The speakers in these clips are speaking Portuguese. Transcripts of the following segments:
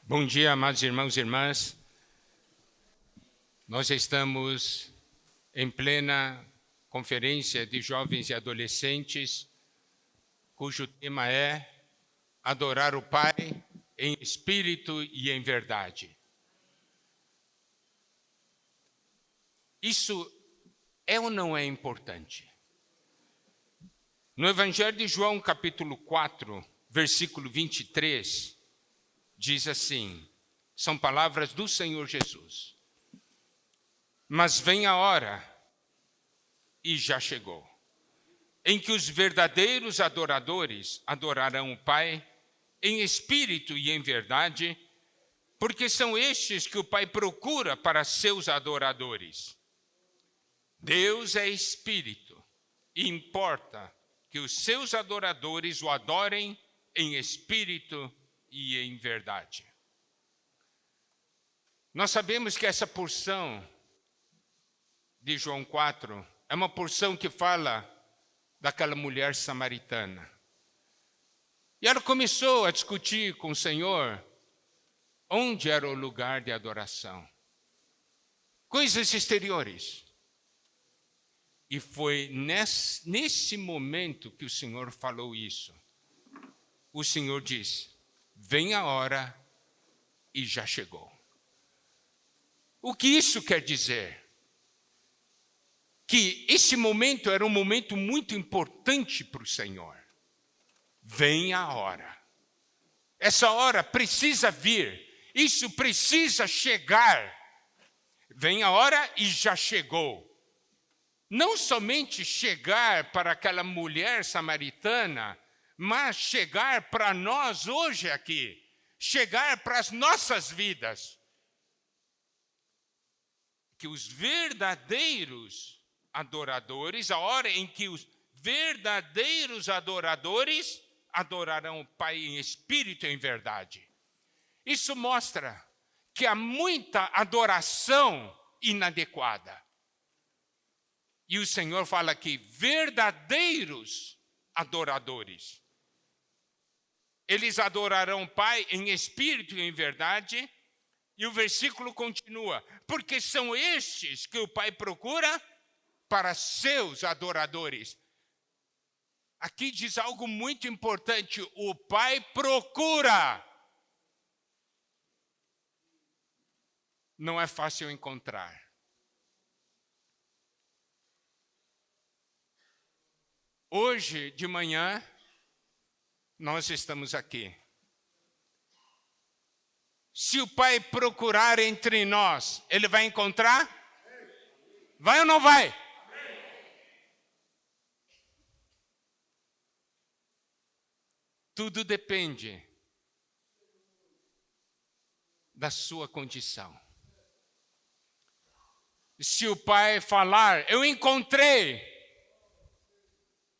Bom dia, amados irmãos e irmãs. Nós estamos em plena conferência de jovens e adolescentes, cujo tema é adorar o Pai em espírito e em verdade. Isso é ou não é importante? No Evangelho de João, capítulo 4, versículo 23, diz assim, são palavras do Senhor Jesus. Mas vem a hora, e já chegou, em que os verdadeiros adoradores adorarão o Pai em espírito e em verdade, porque são estes que o Pai procura para seus adoradores. Deus é espírito, e importa que os seus adoradores o adorem em espírito e em verdade. Nós sabemos que essa porção de João 4 é uma porção que fala daquela mulher samaritana. E ela começou a discutir com o Senhor onde era o lugar de adoração. Coisas exteriores. E foi nesse momento que o Senhor falou isso. O Senhor disse, vem a hora e já chegou. O que isso quer dizer? Que esse momento era um momento muito importante para o Senhor. Vem a hora. Essa hora precisa vir. Isso precisa chegar. Vem a hora e já chegou. Não somente chegar para aquela mulher samaritana, mas chegar para nós hoje aqui. Chegar para as nossas vidas. Que os verdadeiros adoradores, a hora em que os verdadeiros adoradores adorarão o Pai em espírito e em verdade. Isso mostra que há muita adoração inadequada. E o Senhor fala aqui, verdadeiros adoradores. Eles adorarão o Pai em espírito e em verdade. E o versículo continua, porque são estes que o Pai procura para seus adoradores. Aqui diz algo muito importante, o Pai procura. Não é fácil encontrar. Hoje de manhã, nós estamos aqui. Se o Pai procurar entre nós, Ele vai encontrar? Vai ou não vai? Tudo depende da sua condição. Se o Pai falar, eu encontrei,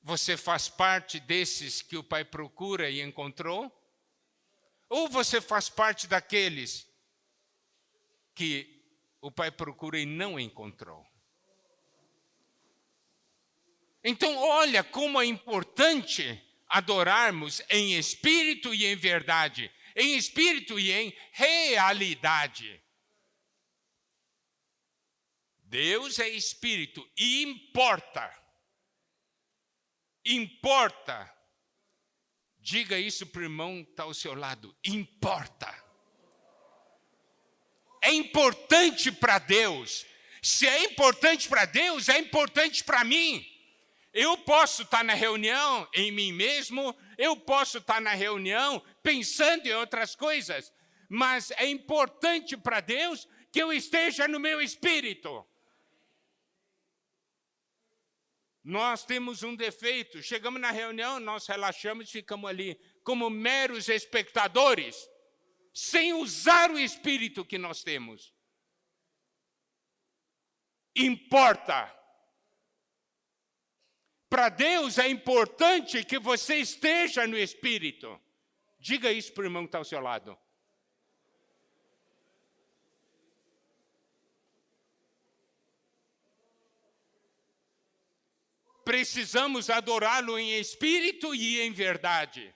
você faz parte desses que o Pai procura e encontrou? Ou você faz parte daqueles que o Pai procura e não encontrou? Então, olha como é importante adorarmos em espírito e em verdade. Em espírito e em realidade. Deus é espírito e importa. Importa. Diga isso para o irmão que está ao seu lado. Importa. É importante para Deus. Se é importante para Deus, é importante para mim. Eu posso estar na reunião em mim mesmo. Eu posso estar na reunião pensando em outras coisas. Mas é importante para Deus que eu esteja no meu espírito. Nós temos um defeito, chegamos na reunião, nós relaxamos e ficamos ali como meros espectadores, sem usar o espírito que nós temos. Importa. Para Deus é importante que você esteja no espírito. Diga isso para o irmão que está ao seu lado. Precisamos adorá-lo em espírito e em verdade.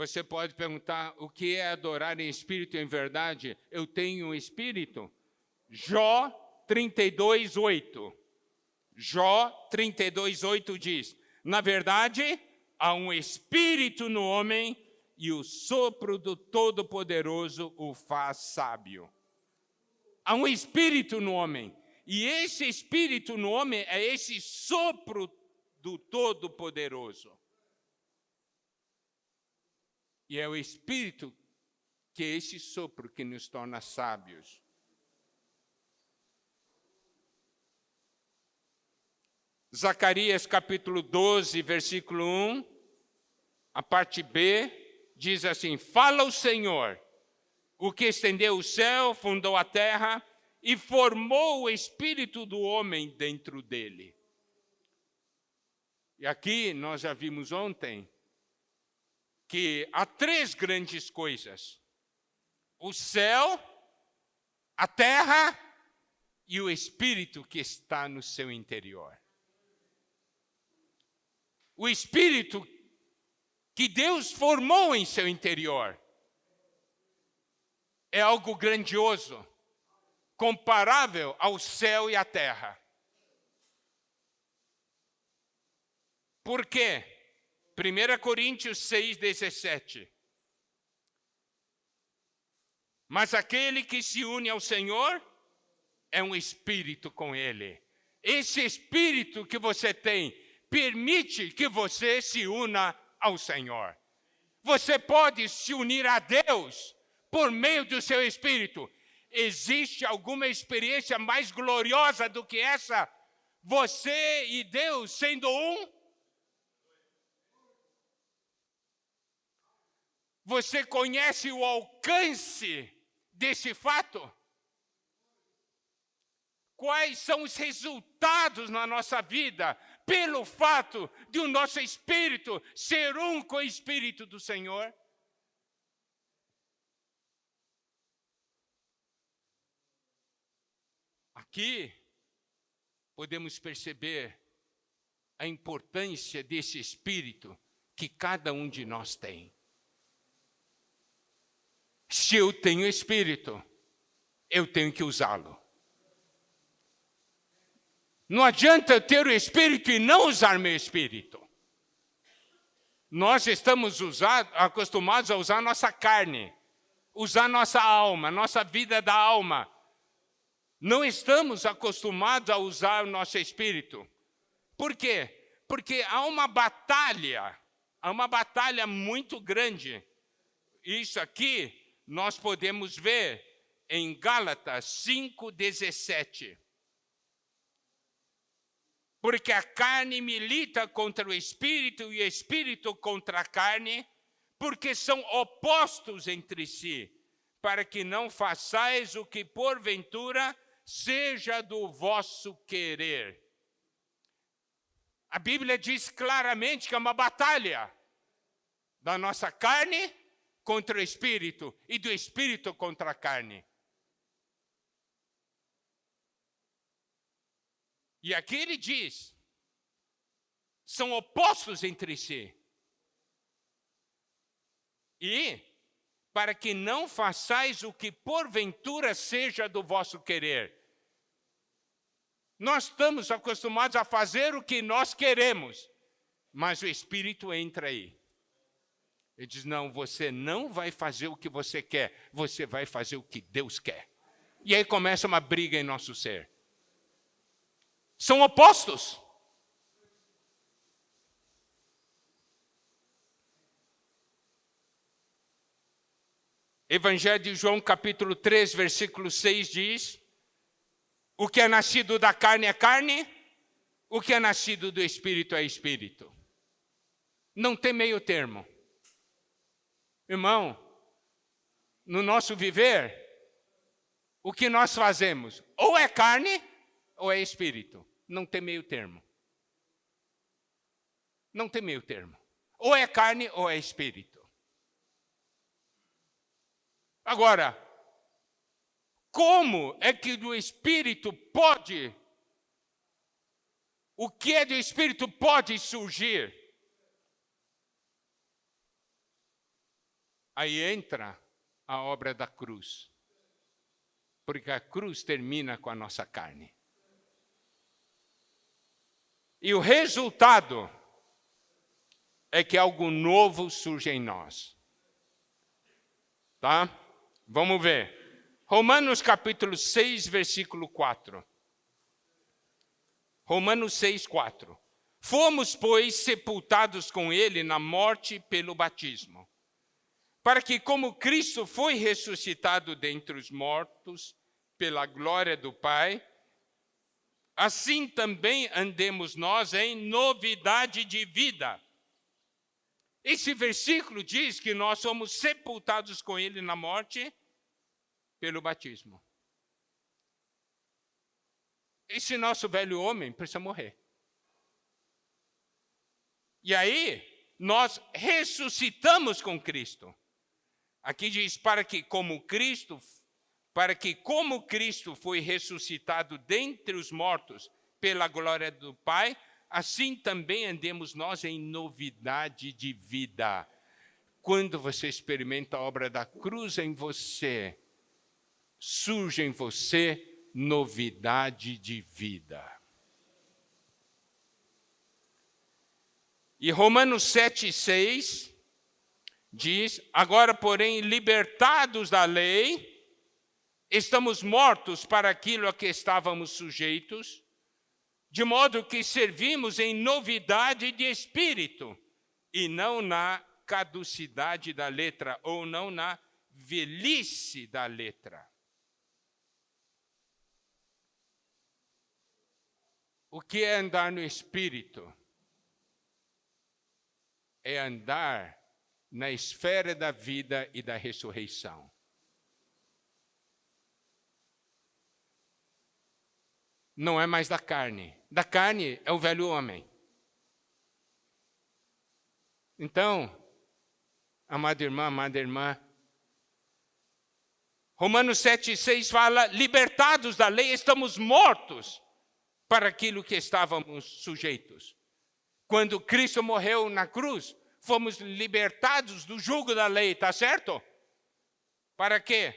Você pode perguntar, o que é adorar em espírito e em verdade? Eu tenho um espírito? Jó 32:8. Jó 32:8 diz, na verdade, há um espírito no homem e o sopro do Todo-Poderoso o faz sábio. Há um espírito no homem. E esse espírito no homem é esse sopro do Todo-Poderoso. E é o espírito que é esse sopro que nos torna sábios. Zacarias capítulo 12, versículo 1, a parte B, diz assim, fala o Senhor, o que estendeu o céu, fundou a terra e formou o espírito do homem dentro dele. E aqui nós já vimos ontem que há três grandes coisas. O céu, a terra e o espírito que está no seu interior. O espírito que Deus formou em seu interior é algo grandioso, comparável ao céu e à terra. Por quê? 1 Coríntios 6:17. Mas aquele que se une ao Senhor é um espírito com Ele. Esse espírito que você tem permite que você se una ao Senhor. Você pode se unir a Deus por meio do seu espírito. Existe alguma experiência mais gloriosa do que essa? Você e Deus sendo um? Você conhece o alcance desse fato? Quais são os resultados na nossa vida pelo fato de o nosso espírito ser um com o Espírito do Senhor? Aqui podemos perceber a importância desse espírito que cada um de nós tem. Se eu tenho espírito, eu tenho que usá-lo. Não adianta eu ter o espírito e não usar meu espírito. Nós estamos acostumados a usar nossa carne, usar nossa alma, nossa vida da alma. Não estamos acostumados a usar o nosso espírito. Por quê? Porque há uma batalha muito grande. Isso aqui nós podemos ver em Gálatas 5:17. Porque a carne milita contra o espírito e o espírito contra a carne, porque são opostos entre si, para que não façais o que porventura seja do vosso querer. A Bíblia diz claramente que é uma batalha da nossa carne contra o espírito e do espírito contra a carne. E aqui ele diz, são opostos entre si. E para que não façais o que porventura seja do vosso querer. Nós estamos acostumados a fazer o que nós queremos, mas o Espírito entra aí. Ele diz, não, você não vai fazer o que você quer, você vai fazer o que Deus quer. E aí começa uma briga em nosso ser. São opostos. Evangelho de João, capítulo 3, versículo 6 diz, o que é nascido da carne é carne, o que é nascido do Espírito é Espírito. Não tem meio termo. Irmão, no nosso viver, o que nós fazemos? Ou é carne, ou é Espírito. Não tem meio termo. Não tem meio termo. Ou é carne, ou é Espírito. Agora, como é que do Espírito pode, o que é do Espírito pode surgir? Aí entra a obra da cruz. Porque a cruz termina com a nossa carne. E o resultado é que algo novo surge em nós. Tá? Vamos ver. Romanos capítulo 6, versículo 4. Romanos 6, 4. Fomos, pois, sepultados com ele na morte pelo batismo, para que, como Cristo foi ressuscitado dentre os mortos pela glória do Pai, assim também andemos nós em novidade de vida. Esse versículo diz que nós somos sepultados com ele na morte pelo batismo. Esse nosso velho homem precisa morrer. E aí, nós ressuscitamos com Cristo. Aqui diz, para que como Cristo foi ressuscitado dentre os mortos pela glória do Pai, assim também andemos nós em novidade de vida. Quando você experimenta a obra da cruz em você, surge em você novidade de vida. E Romanos 7, 6 diz, agora, porém, libertados da lei, estamos mortos para aquilo a que estávamos sujeitos, de modo que servimos em novidade de espírito, e não na caducidade da letra, ou não na velhice da letra. O que é andar no espírito? É andar na esfera da vida e da ressurreição. Não é mais da carne. Da carne é o velho homem. Então, amada irmã, Romanos 7,6 fala, libertados da lei, estamos mortos para aquilo que estávamos sujeitos. Quando Cristo morreu na cruz, fomos libertados do jugo da lei, tá certo? Para quê?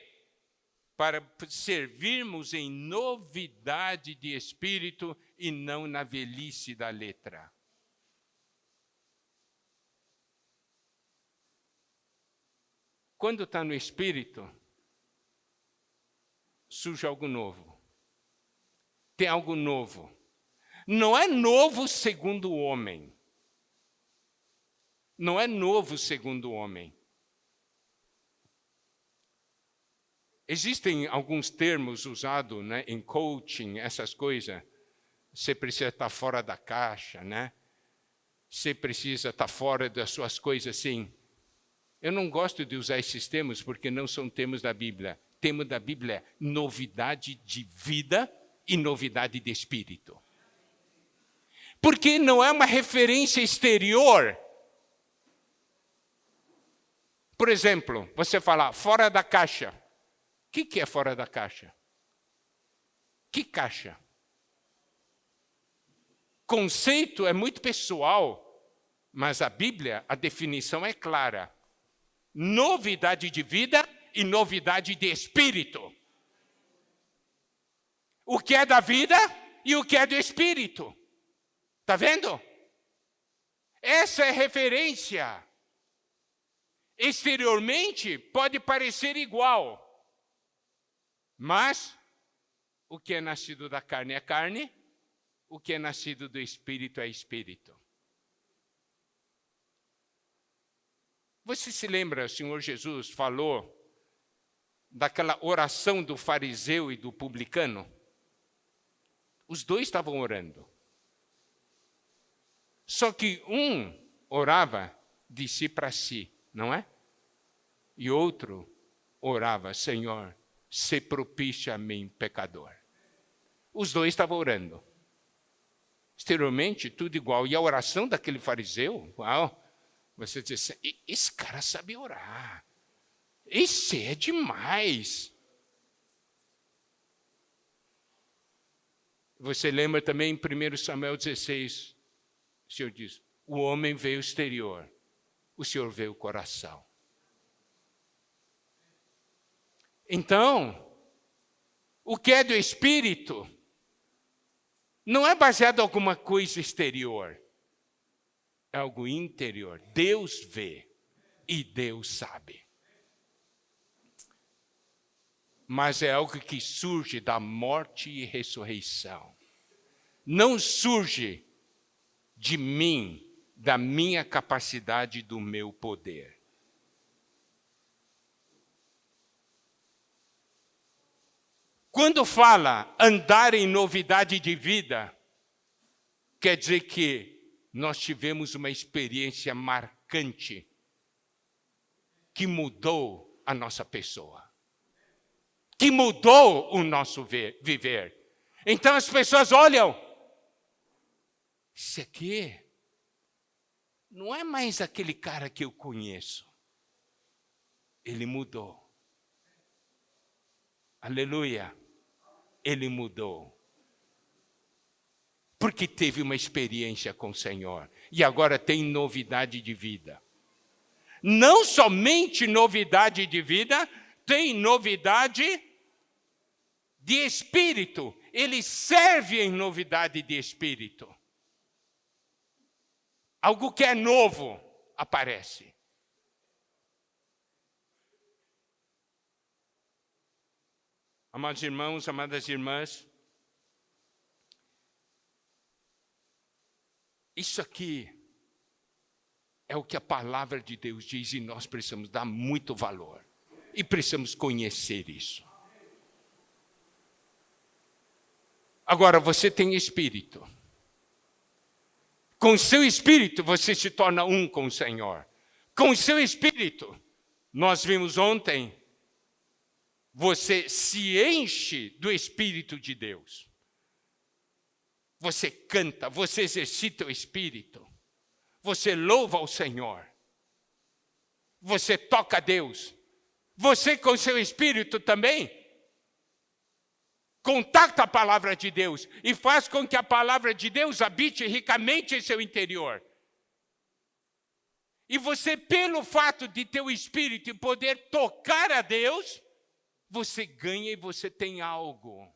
Para servirmos em novidade de espírito e não na velhice da letra. Quando está no espírito, surge algo novo. Tem algo novo. Não é novo segundo o homem. Não é novo segundo o homem. Existem alguns termos usados, né, em coaching, essas coisas. Você precisa estar fora da caixa, né? Você precisa estar fora das suas coisas assim. Eu não gosto de usar esses termos porque não são termos da Bíblia. O termo da Bíblia é novidade de vida e novidade de espírito. Porque não é uma referência exterior. Por exemplo, você fala fora da caixa. O que é fora da caixa? Que caixa? Conceito é muito pessoal, mas a Bíblia, a definição é clara. Novidade de vida e novidade de espírito. O que é da vida e o que é do espírito. Está vendo? Essa é referência. Exteriormente pode parecer igual, mas o que é nascido da carne é carne, o que é nascido do espírito é espírito. Você se lembra, o Senhor Jesus falou daquela oração do fariseu e do publicano? Os dois estavam orando. Só que um orava de si para si, não é? E outro orava, Senhor, se propício a mim, pecador. Os dois estavam orando. Exteriormente, tudo igual. E a oração daquele fariseu, uau, você diz assim, esse cara sabe orar. Esse é demais. Você lembra também em 1 Samuel 16, o Senhor diz, o homem veio exterior, o Senhor veio o coração. Então, o que é do Espírito não é baseado em alguma coisa exterior. É algo interior. Deus vê e Deus sabe. Mas é algo que surge da morte e ressurreição. Não surge de mim, da minha capacidade, do meu poder. Quando fala andar em novidade de vida, quer dizer que nós tivemos uma experiência marcante que mudou a nossa pessoa, que mudou o nosso viver. Então as pessoas olham, esse aqui não é mais aquele cara que eu conheço. Ele mudou. Aleluia. Ele mudou. Porque teve uma experiência com o Senhor. E agora tem novidade de vida. Não somente novidade de vida, tem novidade de espírito. Ele serve em novidade de espírito. Algo que é novo aparece. Amados irmãos, amadas irmãs, isso aqui é o que a palavra de Deus diz e nós precisamos dar muito valor. E precisamos conhecer isso. Agora, você tem espírito. Com o seu espírito, você se torna um com o Senhor. Com o seu espírito, nós vimos ontem, você se enche do Espírito de Deus. Você canta, você exercita o Espírito. Você louva ao Senhor. Você toca a Deus. Você com seu Espírito também contacta a palavra de Deus e faz com que a palavra de Deus habite ricamente em seu interior. E você, pelo fato de ter o Espírito e poder tocar a Deus, você ganha e você tem algo.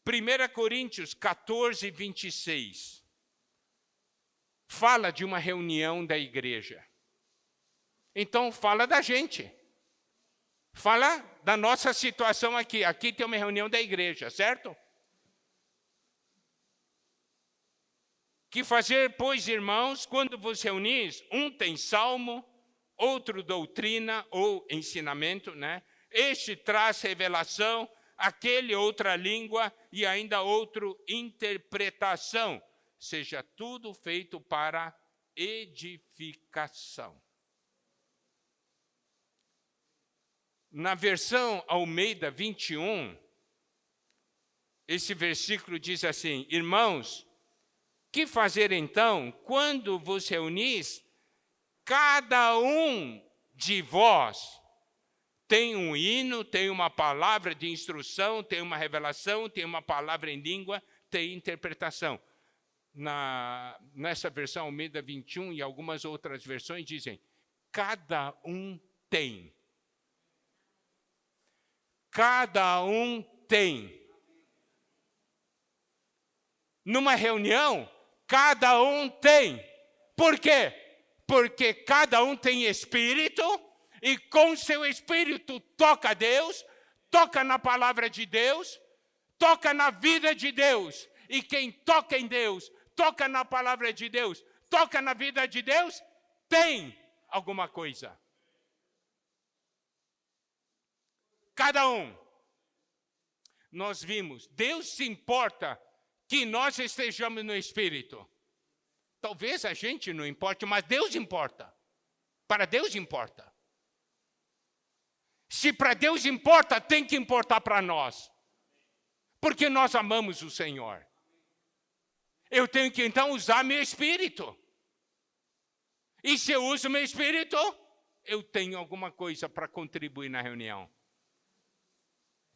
1 Coríntios 14, 26. Fala de uma reunião da igreja. Então, fala da gente. Fala da nossa situação aqui. Aqui tem uma reunião da igreja, certo? Que fazer, pois, irmãos, quando vos reunis, um tem salmo, outro doutrina ou ensinamento, né? Este traz revelação, aquele outra língua e ainda outro interpretação. Seja tudo feito para edificação. Na versão Almeida 21, esse versículo diz assim: irmãos, que fazer então, quando vos reunis, cada um de vós tem um hino, tem uma palavra de instrução, tem uma revelação, tem uma palavra em língua, tem interpretação. Nessa versão Almeida 21 e algumas outras versões dizem, cada um tem. Cada um tem. Numa reunião, cada um tem. Por quê? Porque cada um tem espírito e com seu espírito toca a Deus, toca na palavra de Deus, toca na vida de Deus. E quem toca em Deus, toca na palavra de Deus, toca na vida de Deus, tem alguma coisa. Cada um. Nós vimos, Deus se importa que nós estejamos no Espírito. Talvez a gente não importe, mas Deus importa. Para Deus importa. Se para Deus importa, tem que importar para nós. Porque nós amamos o Senhor. Eu tenho que então usar meu espírito. E se eu uso meu espírito, eu tenho alguma coisa para contribuir na reunião.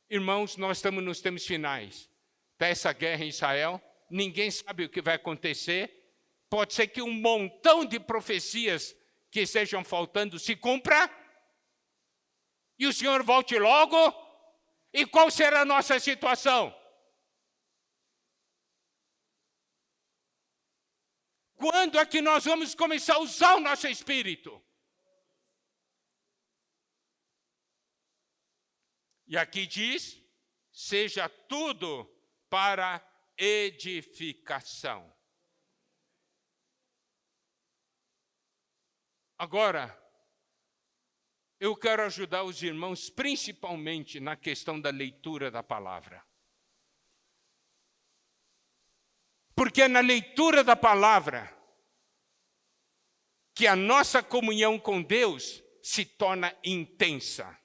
Irmãos, nós estamos nos tempos finais. Está essa guerra em Israel, ninguém sabe o que vai acontecer. Pode ser que um montão de profecias que estejam faltando se cumpra, E o Senhor volte logo? E qual será a nossa situação? Quando é que nós vamos começar a usar o nosso espírito? E aqui diz, seja tudo para edificação. Agora, eu quero ajudar os irmãos, principalmente na questão da leitura da palavra. Porque é na leitura da palavra que a nossa comunhão com Deus se torna intensa.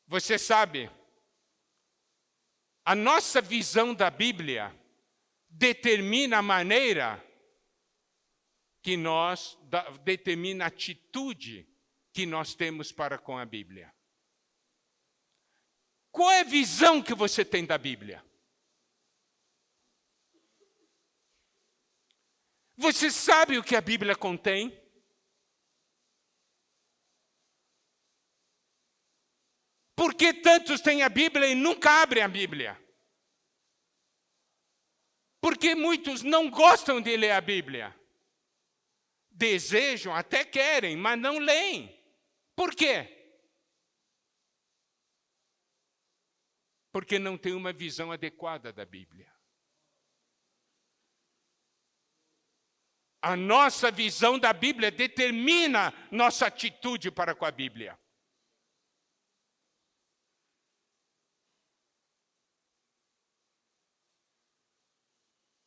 Você sabe, a nossa visão da Bíblia determina a maneira que determina a atitude que nós temos para com a Bíblia. Qual é a visão que você tem da Bíblia? Você sabe o que a Bíblia contém? Por que tantos têm a Bíblia e nunca abrem a Bíblia? Porque muitos não gostam de ler a Bíblia. Desejam, até querem, mas não leem. Por quê? Porque não tem uma visão adequada da Bíblia. A nossa visão da Bíblia determina nossa atitude para com a Bíblia.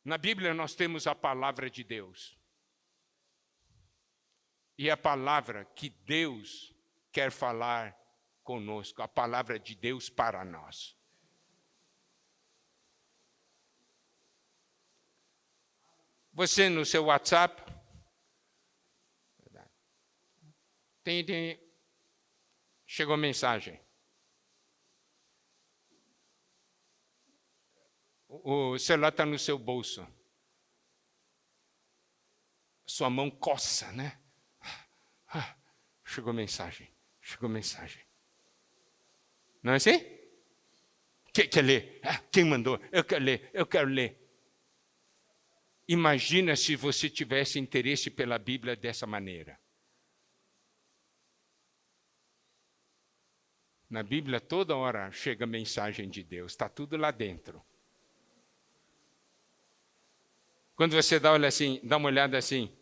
Na Bíblia nós temos a palavra de Deus. E a palavra que Deus quer falar conosco, a palavra de Deus para nós. Você no seu WhatsApp, chegou mensagem. O celular está no seu bolso. Sua mão coça, né? Chegou mensagem. Não é assim? Quer ler? Quem mandou? Eu quero ler. Imagina se você tivesse interesse pela Bíblia dessa maneira. Na Bíblia toda hora chega a mensagem de Deus, está tudo lá dentro. Quando você dá uma olhada assim,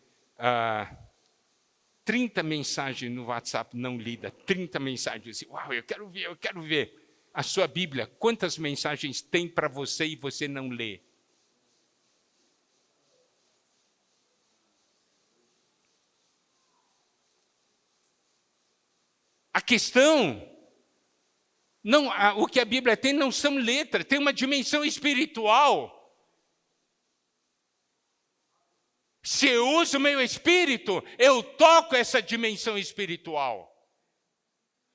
30 mensagens no WhatsApp não lidas, 30 mensagens assim, uau, eu quero ver. A sua Bíblia, quantas mensagens tem para você e você não lê? A questão, o que a Bíblia tem não são letras, tem uma dimensão espiritual. Se eu uso o meu espírito, eu toco essa dimensão espiritual.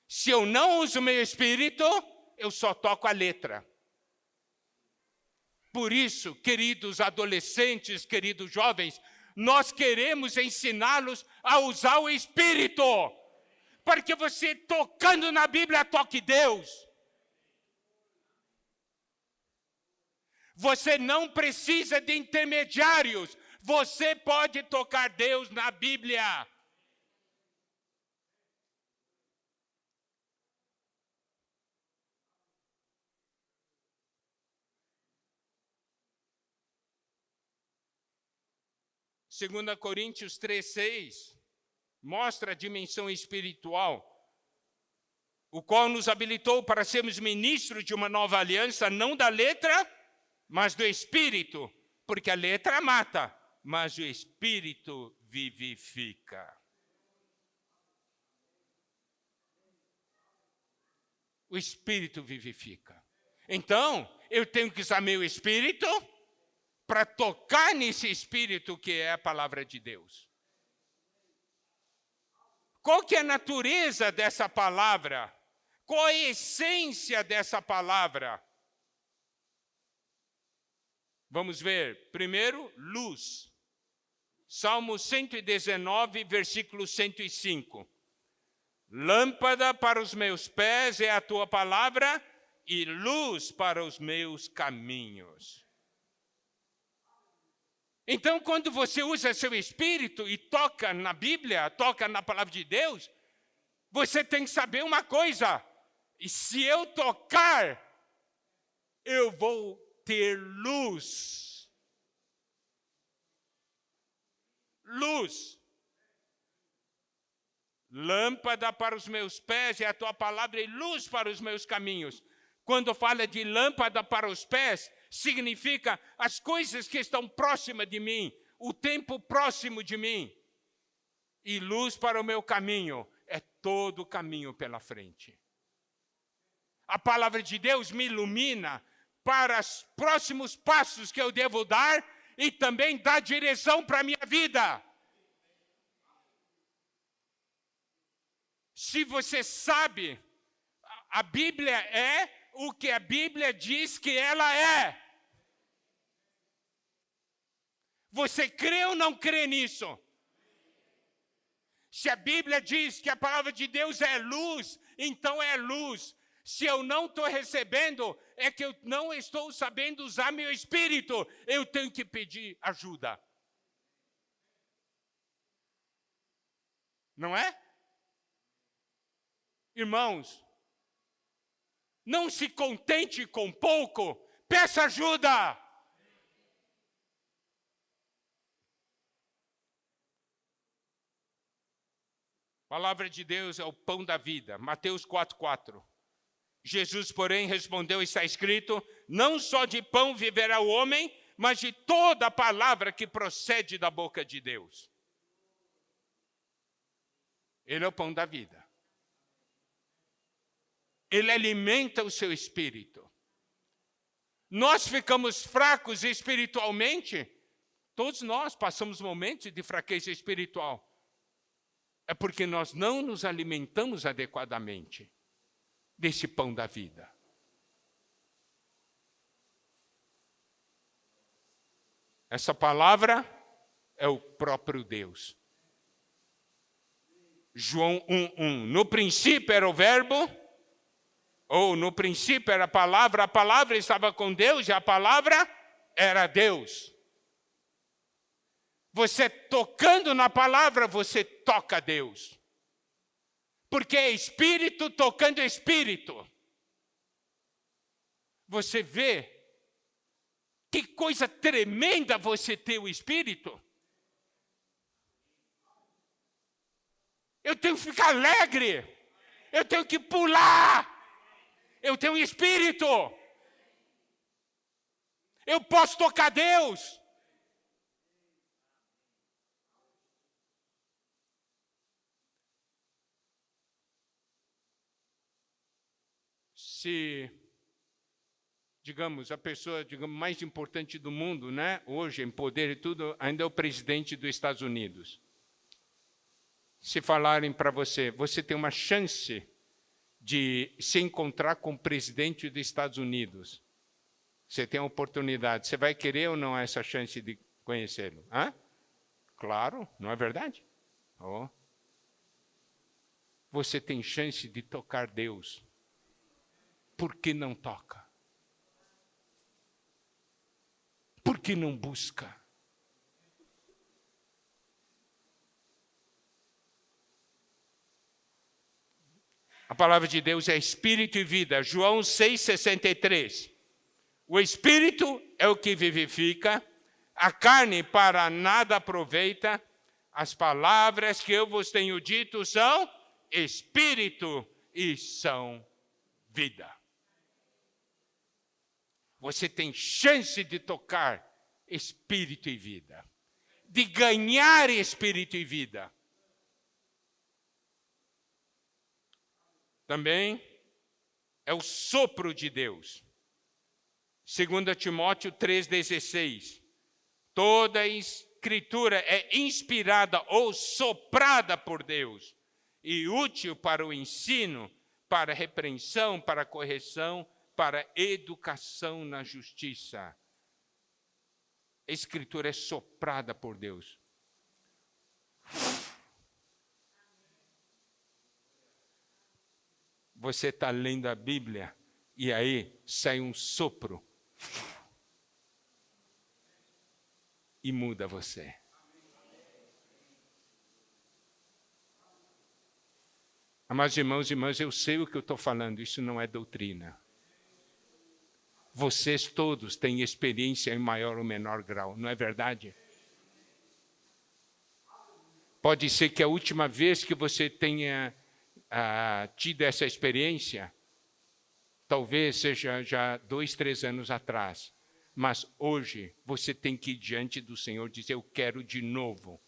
Se eu não uso o meu espírito, eu só toco a letra. Por isso, queridos adolescentes, queridos jovens, nós queremos ensiná-los a usar o espírito. Para que você, tocando na Bíblia, toque Deus. Você não precisa de intermediários. Você pode tocar Deus na Bíblia. Segunda Coríntios 3:6 mostra a dimensão espiritual, o qual nos habilitou para sermos ministros de uma nova aliança, não da letra, mas do Espírito, porque a letra mata, mas o Espírito vivifica. O Espírito vivifica. Então, eu tenho que usar meu Espírito para tocar nesse Espírito que é a palavra de Deus. Qual que é a natureza dessa palavra? Qual a essência dessa palavra? Vamos ver. Primeiro, luz. Salmo 119, versículo 105. Lâmpada para os meus pés é a tua palavra e luz para os meus caminhos. Então, quando você usa seu espírito e toca na Bíblia, toca na palavra de Deus, você tem que saber uma coisa: e se eu tocar, eu vou ter luz. Luz. Lâmpada para os meus pés é a tua palavra e luz para os meus caminhos. Quando fala de lâmpada para os pés, significa as coisas que estão próximas de mim, o tempo próximo de mim. E luz para o meu caminho é todo o caminho pela frente. A palavra de Deus me ilumina para os próximos passos que eu devo dar e também dá direção para a minha vida. Se você sabe, a Bíblia é o que a Bíblia diz que ela é. Você crê ou não crê nisso? Se a Bíblia diz que a palavra de Deus é luz, então é luz. Se eu não estou recebendo, é que eu não estou sabendo usar meu espírito. Eu tenho que pedir ajuda. Não é? Irmãos, não se contente com pouco, peça ajuda. A palavra de Deus é o pão da vida. Mateus 4:4. Jesus, porém, respondeu: está escrito, não só de pão viverá o homem, mas de toda a palavra que procede da boca de Deus. Ele é o pão da vida. Ele alimenta o seu espírito. Nós ficamos fracos espiritualmente. Todos nós passamos momentos de fraqueza espiritual. É porque nós não nos alimentamos adequadamente desse pão da vida. Essa palavra é o próprio Deus. João 1:1. No princípio era o verbo, ou no princípio era a palavra estava com Deus e a palavra era Deus. Você tocando na palavra, você toca Deus. Porque é espírito tocando espírito. Você vê que coisa tremenda você ter o espírito. Eu tenho que ficar alegre. Eu tenho que pular. Eu tenho espírito. Eu posso tocar Deus. Se, digamos, a pessoa, mais importante do mundo, né, hoje, em poder e tudo, ainda é o presidente dos Estados Unidos. Se falarem para você, você tem uma chance de se encontrar com o presidente dos Estados Unidos. Você tem a oportunidade. Você vai querer ou não essa chance de conhecê-lo? Hã? Claro, não é verdade? Oh. Você tem chance de tocar Deus. Por que não toca? Por que não busca? A palavra de Deus é espírito e vida. João 6,63. O espírito é o que vivifica, a carne para nada aproveita. As palavras que eu vos tenho dito são espírito e são vida. Você tem chance de tocar espírito e vida, de ganhar espírito e vida. Também é o sopro de Deus. 2 Timóteo 3,16. Toda a escritura é inspirada ou soprada por Deus e útil para o ensino, para a repreensão, para a correção, para a educação na justiça. A escritura é soprada por Deus. Você está lendo a Bíblia e aí sai um sopro e muda você. Amados irmãos e irmãs, eu sei o que eu estou falando, isso não é doutrina. Vocês todos têm experiência em maior ou menor grau, não é verdade? Pode ser que a última vez que você tenha tido essa experiência, talvez seja já 2, 3 anos atrás. Mas hoje você tem que ir diante do Senhor e dizer, eu quero de novo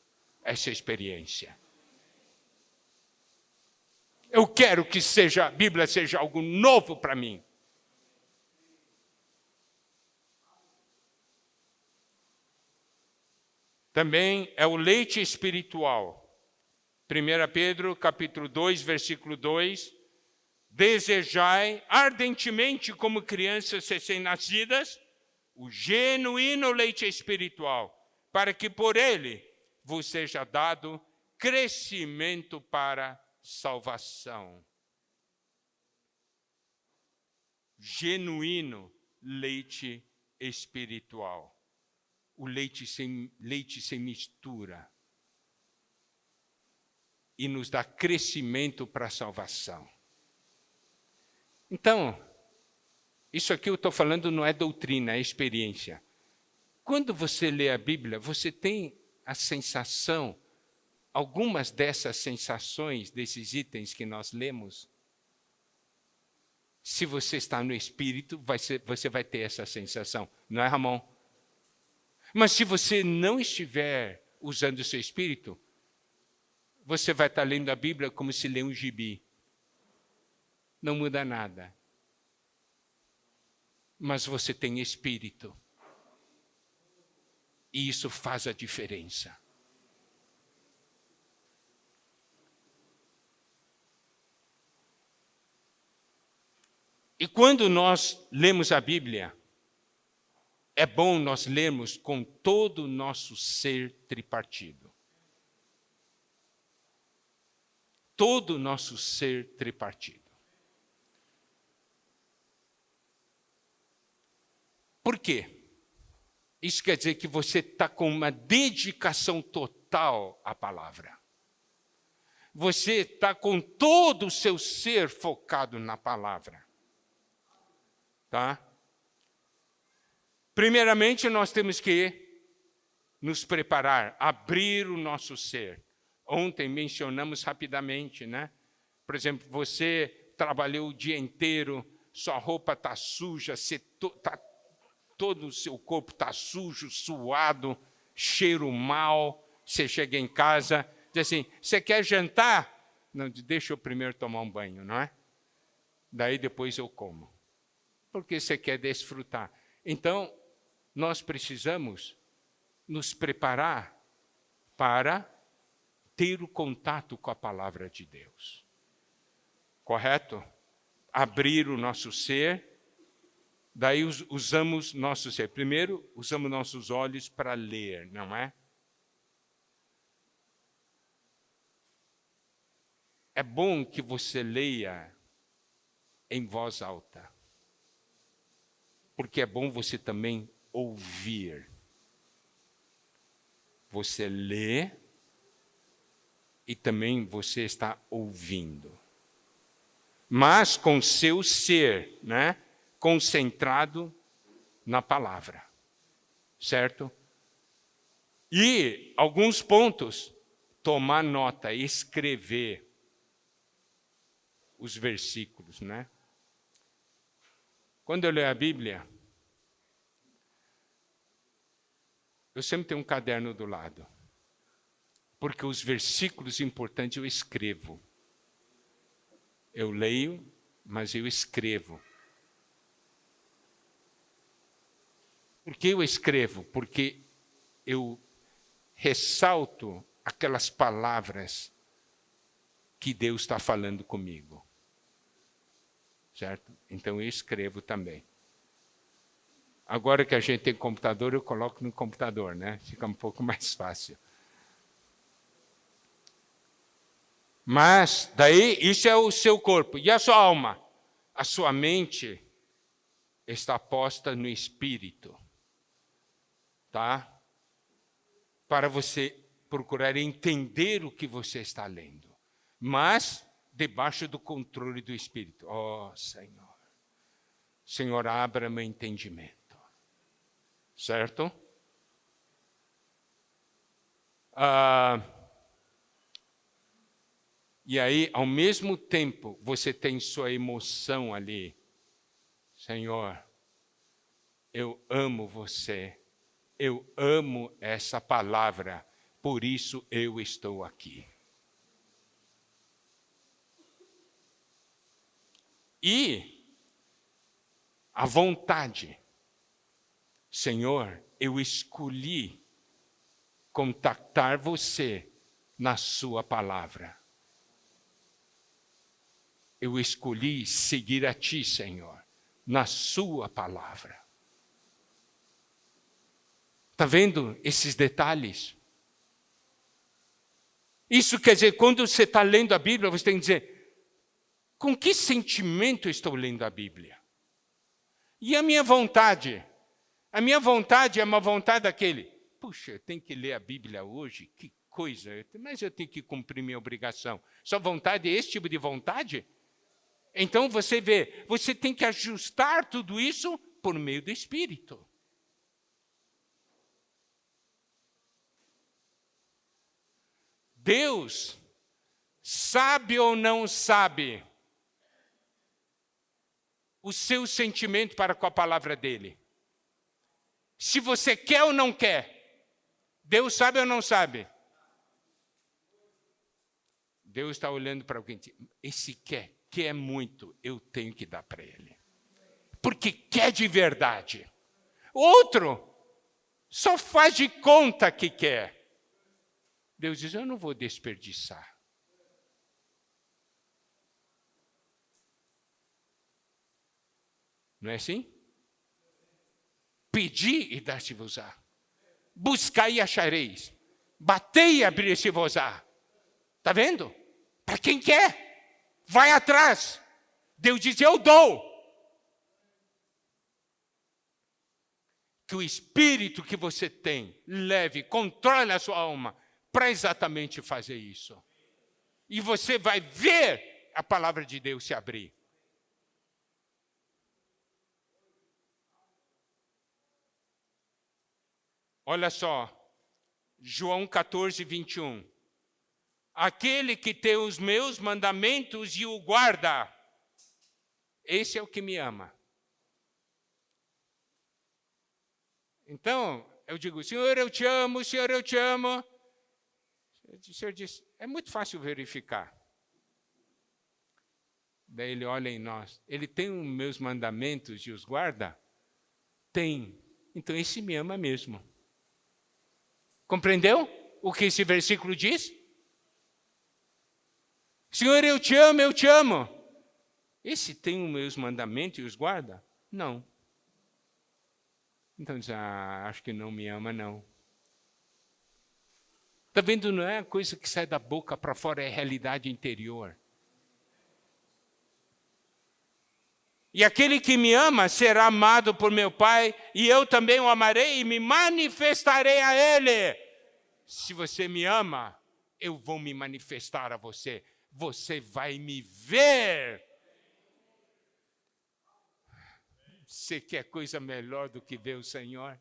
essa experiência. Eu quero que a Bíblia seja algo novo para mim. Também é o leite espiritual. 1 Pedro, capítulo 2, versículo 2. Desejai ardentemente como crianças recém-nascidas o genuíno leite espiritual, para que por ele vos seja dado crescimento para salvação. Genuíno leite espiritual. O leite sem mistura. E nos dá crescimento para a salvação. Então, isso aqui eu estou falando não é doutrina, é experiência. Quando você lê a Bíblia, você tem a sensação, algumas dessas sensações, desses itens que nós lemos, se você está no Espírito, você vai ter essa sensação. Não é, Ramon? Mas se você não estiver usando o seu Espírito, você vai estar lendo a Bíblia como se lê um gibi. Não muda nada. Mas você tem Espírito. E isso faz a diferença. E quando nós lemos a Bíblia, é bom nós lermos com todo o nosso ser tripartido. Todo o nosso ser tripartido. Por quê? Isso quer dizer que você está com uma dedicação total à palavra. Você está com todo o seu ser focado na palavra. Tá? Primeiramente, nós temos que nos preparar, abrir o nosso ser. Ontem mencionamos rapidamente, né? Por exemplo, você trabalhou o dia inteiro, sua roupa está suja, todo o seu corpo está sujo, suado, cheiro mal. Você chega em casa, diz assim, você quer jantar? Não, deixa eu primeiro tomar um banho, não é? Daí depois eu como. Porque você quer desfrutar. Então, nós precisamos nos preparar para ter o contato com a palavra de Deus. Correto? Abrir o nosso ser. Daí usamos nosso ser. Primeiro, usamos nossos olhos para ler, não é? É bom que você leia em voz alta. Porque é bom você também ouvir. Você lê e também você está ouvindo. Mas com seu ser, né? Concentrado na palavra. Certo? E alguns pontos, tomar nota, escrever os versículos, né? Quando eu leio a Bíblia, eu sempre tenho um caderno do lado. Porque os versículos importantes eu escrevo. Eu leio, mas eu escrevo. Por que eu escrevo? Porque eu ressalto aquelas palavras que Deus está falando comigo. Certo? Então eu escrevo também. Agora que a gente tem computador, eu coloco no computador, né? Fica um pouco mais fácil. Mas, daí, isso é o seu corpo. E a sua alma? A sua mente está posta no Espírito. Tá? Para você procurar entender o que você está lendo. Mas, debaixo do controle do Espírito. Oh, Senhor. Senhor, abra meu entendimento. Certo? E aí, ao mesmo tempo, você tem sua emoção ali. Senhor, eu amo você. Eu amo essa palavra. Por isso eu estou aqui. E a vontade. Senhor, eu escolhi contactar você na sua palavra. Eu escolhi seguir a ti, Senhor, na sua palavra. Está vendo esses detalhes? Isso quer dizer, quando você está lendo a Bíblia, você tem que dizer, com que sentimento eu estou lendo a Bíblia? E a minha vontade? A minha vontade é uma vontade daquele, puxa, eu tenho que ler a Bíblia hoje? Que coisa, mas eu tenho que cumprir minha obrigação. Sua vontade é esse tipo de vontade? Então você vê, você tem que ajustar tudo isso por meio do Espírito. Deus sabe ou não sabe o seu sentimento para com a palavra dele? Se você quer ou não quer, Deus sabe ou não sabe? Deus está olhando para alguém, esse quer muito, eu tenho que dar para ele. Porque quer de verdade. Outro só faz de conta que quer. Deus diz, eu não vou desperdiçar. Não é assim? Pedi e dar-se-vos-á. Buscai e achareis. Batei e abrir-se-vos-á. Está vendo? Para quem quer, vai atrás. Deus diz, eu dou. Que o espírito que você tem, leve, controle a sua alma, para exatamente fazer isso. E você vai ver a palavra de Deus se abrir. Olha só, João 14, 21. Aquele que tem os meus mandamentos e o guarda, esse é o que me ama. Então, eu digo, Senhor, eu te amo, Senhor, eu te amo. O Senhor diz, é muito fácil verificar. Daí ele olha em nós. Ele tem os meus mandamentos e os guarda? Tem. Então esse me ama mesmo. Compreendeu o que esse versículo diz? Senhor, eu te amo, eu te amo. Esse tem os meus mandamentos e os guarda? Não. Então diz, acho que não me ama, não. Está vendo, não é a coisa que sai da boca para fora, é a realidade interior. E aquele que me ama será amado por meu Pai, e eu também o amarei e me manifestarei a ele. Se você me ama, eu vou me manifestar a você. Você vai me ver. Você quer coisa melhor do que ver o Senhor?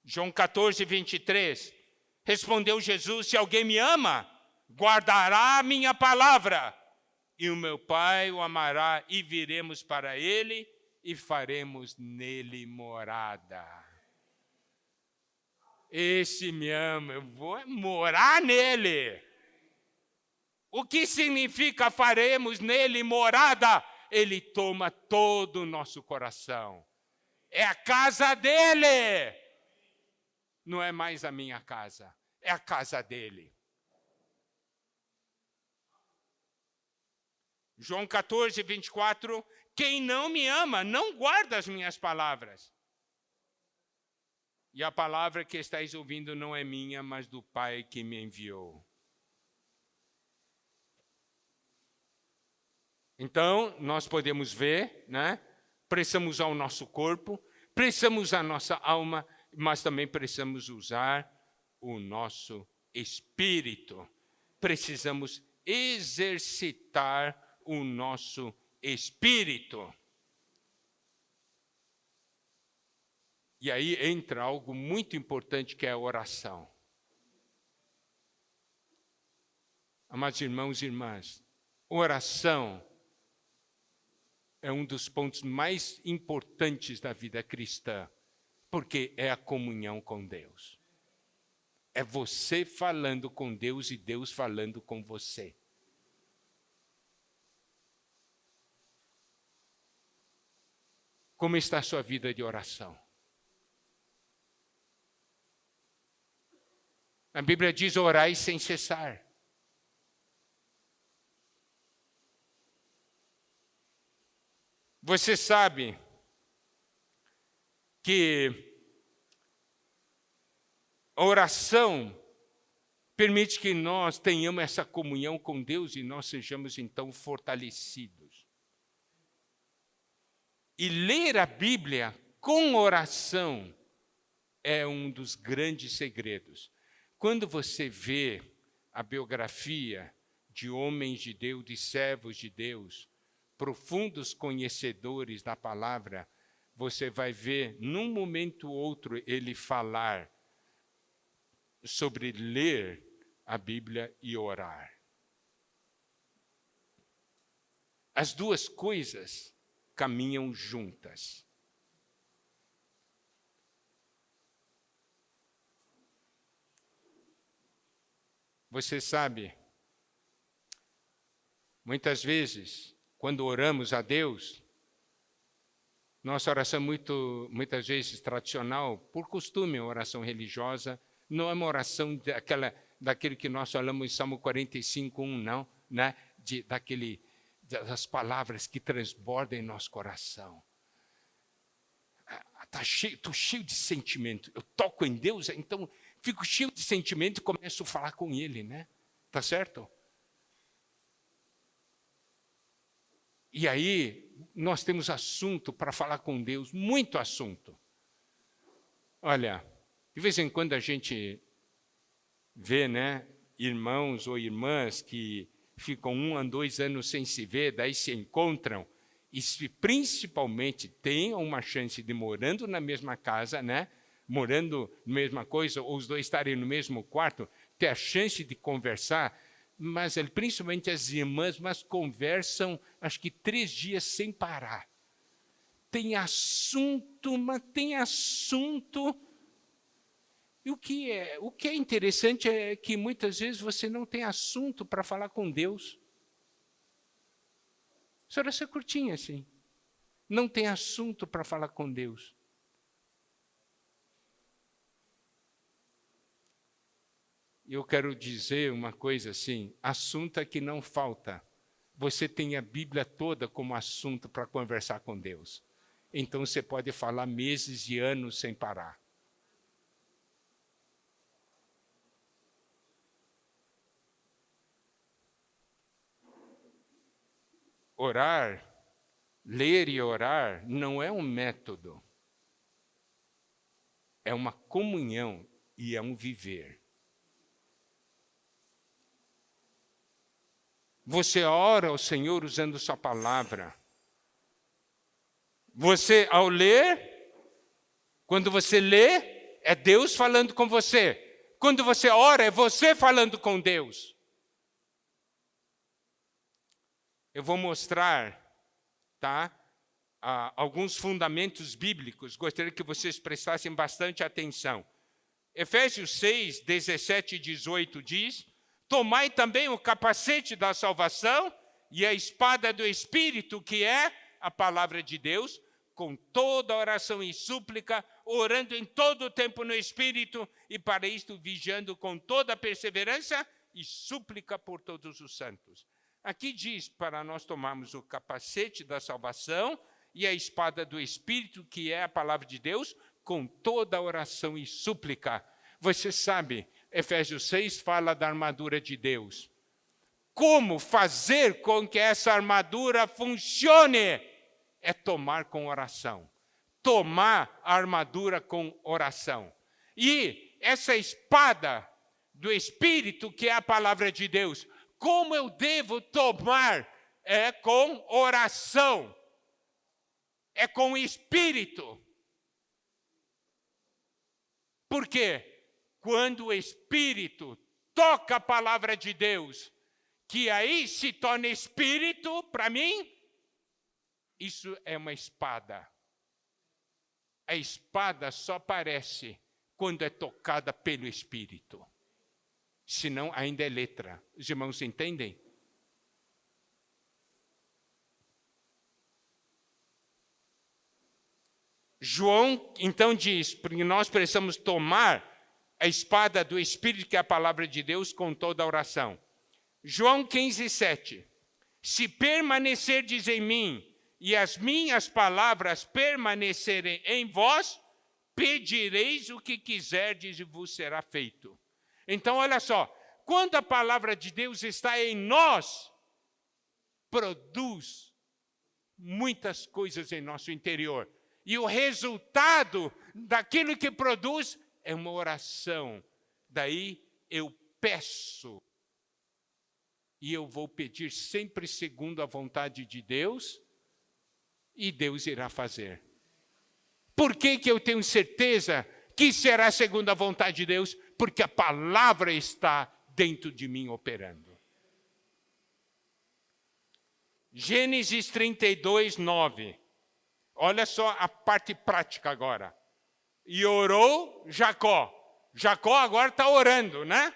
João 14, 23. Respondeu Jesus, se alguém me ama, guardará a minha palavra, e o meu Pai o amará, e viremos para ele, e faremos nele morada. Esse me ama, eu vou morar nele. O que significa faremos nele morada? Ele toma todo o nosso coração. É a casa dele. Não é mais a minha casa, é a casa dele. João 14, 24, quem não me ama, não guarda as minhas palavras. E a palavra que estáis ouvindo não é minha, mas do Pai que me enviou. Então, nós podemos ver, né? Precisamos usar o nosso corpo, precisamos usar a nossa alma, mas também precisamos usar o nosso espírito. Precisamos exercitar o nosso espírito. E aí entra algo muito importante que é a oração. Amados irmãos e irmãs, oração é um dos pontos mais importantes da vida cristã, porque é a comunhão com Deus. É você falando com Deus e Deus falando com você. Como está a sua vida de oração? A Bíblia diz: orai sem cessar. Você sabe que a oração permite que nós tenhamos essa comunhão com Deus e nós sejamos então fortalecidos. E ler a Bíblia com oração é um dos grandes segredos. Quando você vê a biografia de homens de Deus, de servos de Deus, profundos conhecedores da palavra, você vai ver, num momento ou outro, ele falar sobre ler a Bíblia e orar. As duas coisas caminham juntas. Você sabe, muitas vezes, quando oramos a Deus, nossa oração muitas vezes tradicional, por costume, uma oração religiosa, não é uma oração daquele que nós falamos em Salmo 45:1, não, né? Das palavras que transbordam em nosso coração. Estou cheio de sentimento. Eu toco em Deus, então fico cheio de sentimento e começo a falar com Ele, né? Tá certo? E aí, nós temos assunto para falar com Deus, muito assunto. Olha, de vez em quando a gente vê, né, irmãos ou irmãs que ficam 1 a 2 anos sem se ver, daí se encontram, e se principalmente têm uma chance de morando na mesma casa, né, morando na mesma coisa, ou os dois estarem no mesmo quarto, ter a chance de conversar, mas principalmente as irmãs, mas conversam, acho que 3 dias sem parar. Tem assunto, mas tem assunto. E o que é interessante é que muitas vezes você não tem assunto para falar com Deus. Essa oração é curtinha assim. Não tem assunto para falar com Deus. Eu quero dizer uma coisa assim, assunto é que não falta. Você tem a Bíblia toda como assunto para conversar com Deus. Então você pode falar meses e anos sem parar. Orar, ler e orar não é um método. É uma comunhão e é um viver. Você ora ao Senhor usando sua palavra. Você, ao ler, quando você lê, é Deus falando com você. Quando você ora, é você falando com Deus. Eu vou mostrar, tá, alguns fundamentos bíblicos. Gostaria que vocês prestassem bastante atenção. Efésios 6, 17 e 18 diz: tomai também o capacete da salvação e a espada do Espírito, que é a palavra de Deus, com toda oração e súplica, orando em todo o tempo no Espírito, e para isto vigiando com toda perseverança e súplica por todos os santos. Aqui diz para nós tomarmos o capacete da salvação e a espada do Espírito, que é a palavra de Deus, com toda oração e súplica. Você sabe, Efésios 6 fala da armadura de Deus. Como fazer com que essa armadura funcione? É tomar com oração. Tomar a armadura com oração. E essa espada do Espírito, que é a palavra de Deus, como eu devo tomar? É com oração. É com o Espírito. Por quê? Quando o Espírito toca a palavra de Deus, que aí se torna Espírito, para mim, isso é uma espada. A espada só aparece quando é tocada pelo Espírito. Senão ainda é letra. Os irmãos entendem? João, então, diz, porque nós precisamos tomar a espada do Espírito, que é a palavra de Deus, com toda a oração. João 15, 7. Se permanecerdes em mim, e as minhas palavras permanecerem em vós, pedireis o que quiserdes e vos será feito. Então, olha só, quando a palavra de Deus está em nós, produz muitas coisas em nosso interior. E o resultado daquilo que produz é uma oração. Daí eu peço. E eu vou pedir sempre segundo a vontade de Deus. E Deus irá fazer. Por que eu tenho certeza que será segundo a vontade de Deus? Porque a palavra está dentro de mim operando. Gênesis 32, 9. Olha só a parte prática agora. E orou Jacó. Jacó agora está orando, né?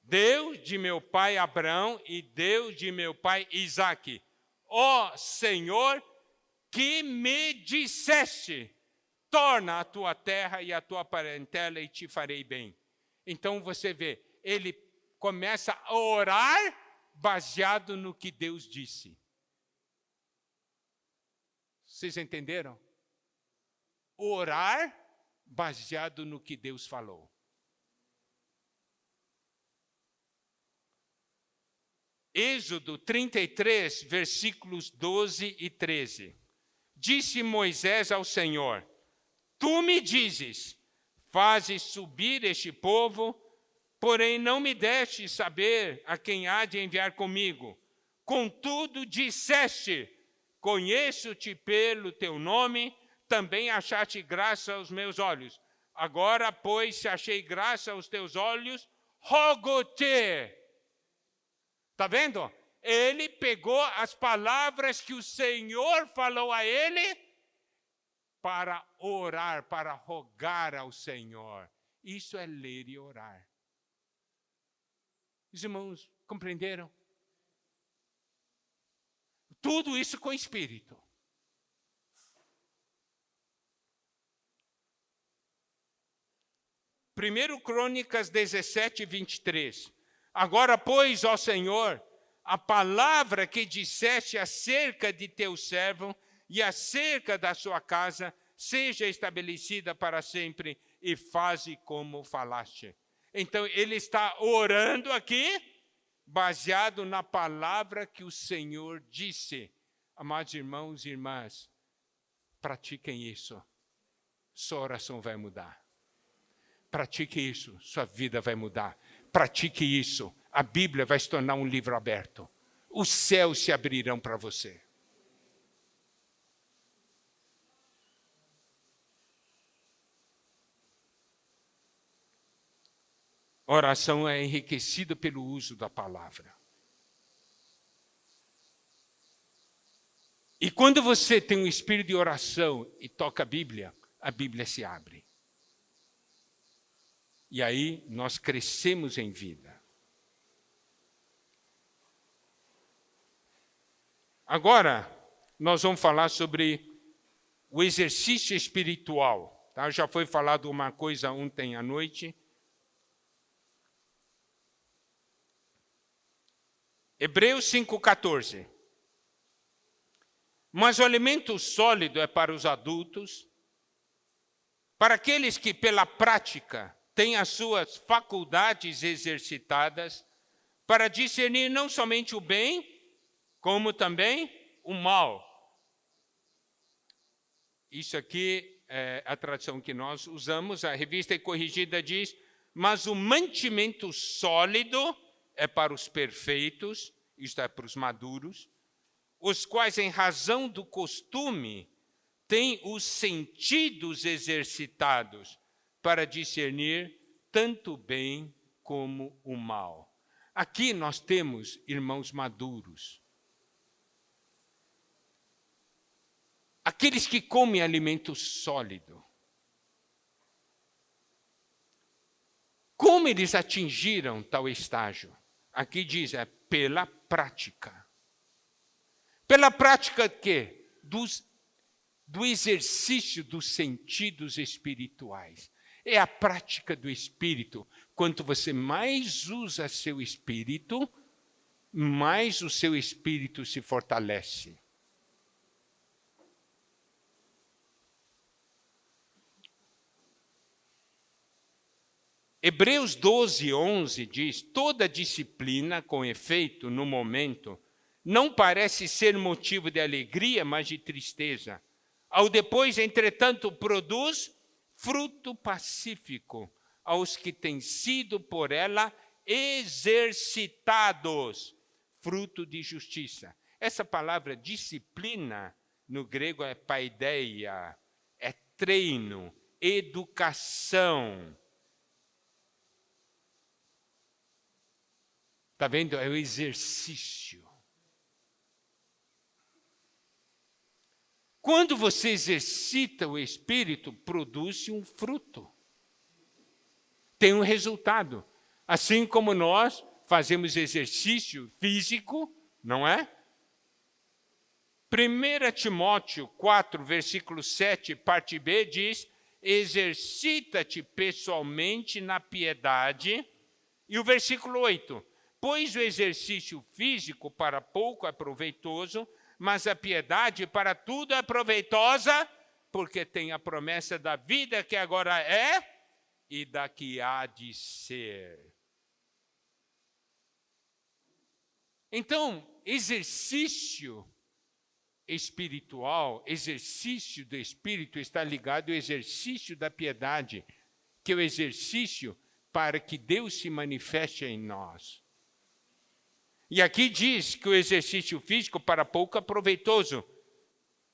Deus de meu pai Abraão e Deus de meu pai Isaque. Ó Senhor, que me disseste, torna a tua terra e a tua parentela e te farei bem. Então você vê, ele começa a orar baseado no que Deus disse. Vocês entenderam? Orar baseado no que Deus falou. Êxodo 33, versículos 12 e 13. Disse Moisés ao Senhor: Tu me dizes, fazes subir este povo, porém não me deste saber a quem há de enviar comigo. Contudo disseste, conheço-te pelo teu nome, também achaste graça aos meus olhos. Agora, pois, se achei graça aos teus olhos, rogo-te. Está vendo? Ele pegou as palavras que o Senhor falou a ele para orar, para rogar ao Senhor. Isso é ler e orar. Os irmãos compreenderam? Tudo isso com Espírito. Primeiro Crônicas 17, 23. Agora, pois, ó Senhor, a palavra que disseste acerca de teu servo e acerca da sua casa, seja estabelecida para sempre e faze como falaste. Então, ele está orando aqui, baseado na palavra que o Senhor disse. Amados irmãos e irmãs, pratiquem isso. Sua oração vai mudar. Pratique isso, sua vida vai mudar. Pratique isso, a Bíblia vai se tornar um livro aberto. Os céus se abrirão para você. A oração é enriquecida pelo uso da palavra. E quando você tem um espírito de oração e toca a Bíblia se abre. E aí nós crescemos em vida. Agora, nós vamos falar sobre o exercício espiritual. Tá? Já foi falado uma coisa ontem à noite. Hebreus 5,14. Mas o alimento sólido é para os adultos, Para aqueles que, pela prática, têm as suas faculdades exercitadas para discernir não somente o bem, como também o mal. Isso aqui é a tradução que nós usamos. A Revista e Corrigida diz: mas o mantimento sólido é para os perfeitos, isto é, para os maduros, os quais, em razão do costume, têm os sentidos exercitados para discernir tanto o bem como o mal. Aqui nós temos irmãos maduros. Aqueles que comem alimento sólido. Como eles atingiram tal estágio? Aqui diz, é pela prática. Pela prática de quê? Do exercício dos sentidos espirituais. É a prática do espírito. Quanto você mais usa seu espírito, mais o seu espírito se fortalece. Hebreus 12, 11 diz: toda disciplina, com efeito, no momento, não parece ser motivo de alegria, mas de tristeza. Ao depois, entretanto, produz fruto pacífico aos que têm sido por ela exercitados, fruto de justiça. Essa palavra disciplina, no grego é paideia, é treino, educação. Está vendo? É o exercício. Quando você exercita o Espírito, produz um fruto. Tem um resultado. Assim como nós fazemos exercício físico, não é? 1 Timóteo 4, versículo 7, parte B, diz: exercita-te pessoalmente na piedade. E o versículo 8: pois o exercício físico para pouco é proveitoso, mas a piedade para tudo é proveitosa, porque tem a promessa da vida que agora é e da que há de ser. Então, exercício espiritual, exercício do Espírito está ligado ao exercício da piedade, que é o exercício para que Deus se manifeste em nós. E aqui diz que o exercício físico para pouco é proveitoso,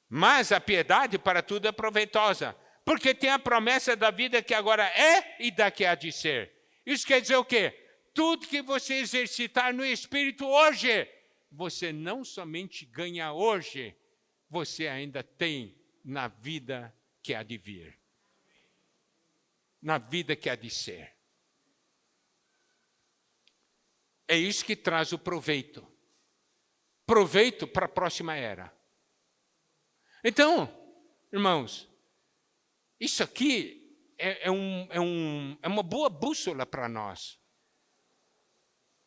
mas a piedade para tudo é proveitosa, porque tem a promessa da vida que agora é e da que há de ser. Isso quer dizer o quê? Tudo que você exercitar no Espírito hoje, você não somente ganha hoje, você ainda tem na vida que há de vir. Na vida que há de ser. É isso que traz o proveito. Proveito para a próxima era. Então, irmãos, isso aqui é uma boa bússola para nós.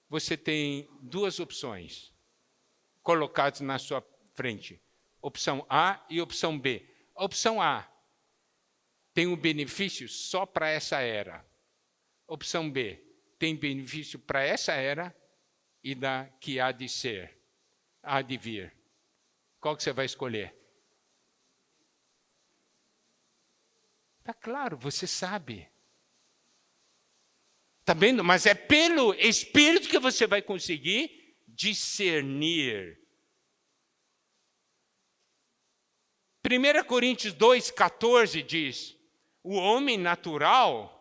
Você tem duas opções colocadas na sua frente. Opção A e opção B. A opção A tem um benefício só para essa era. Opção B tem benefício para essa era e da que há de ser, há de vir. Qual que você vai escolher? Está claro, você sabe. Está vendo? Mas é pelo Espírito que você vai conseguir discernir. 1 Coríntios 2,14 diz: o homem natural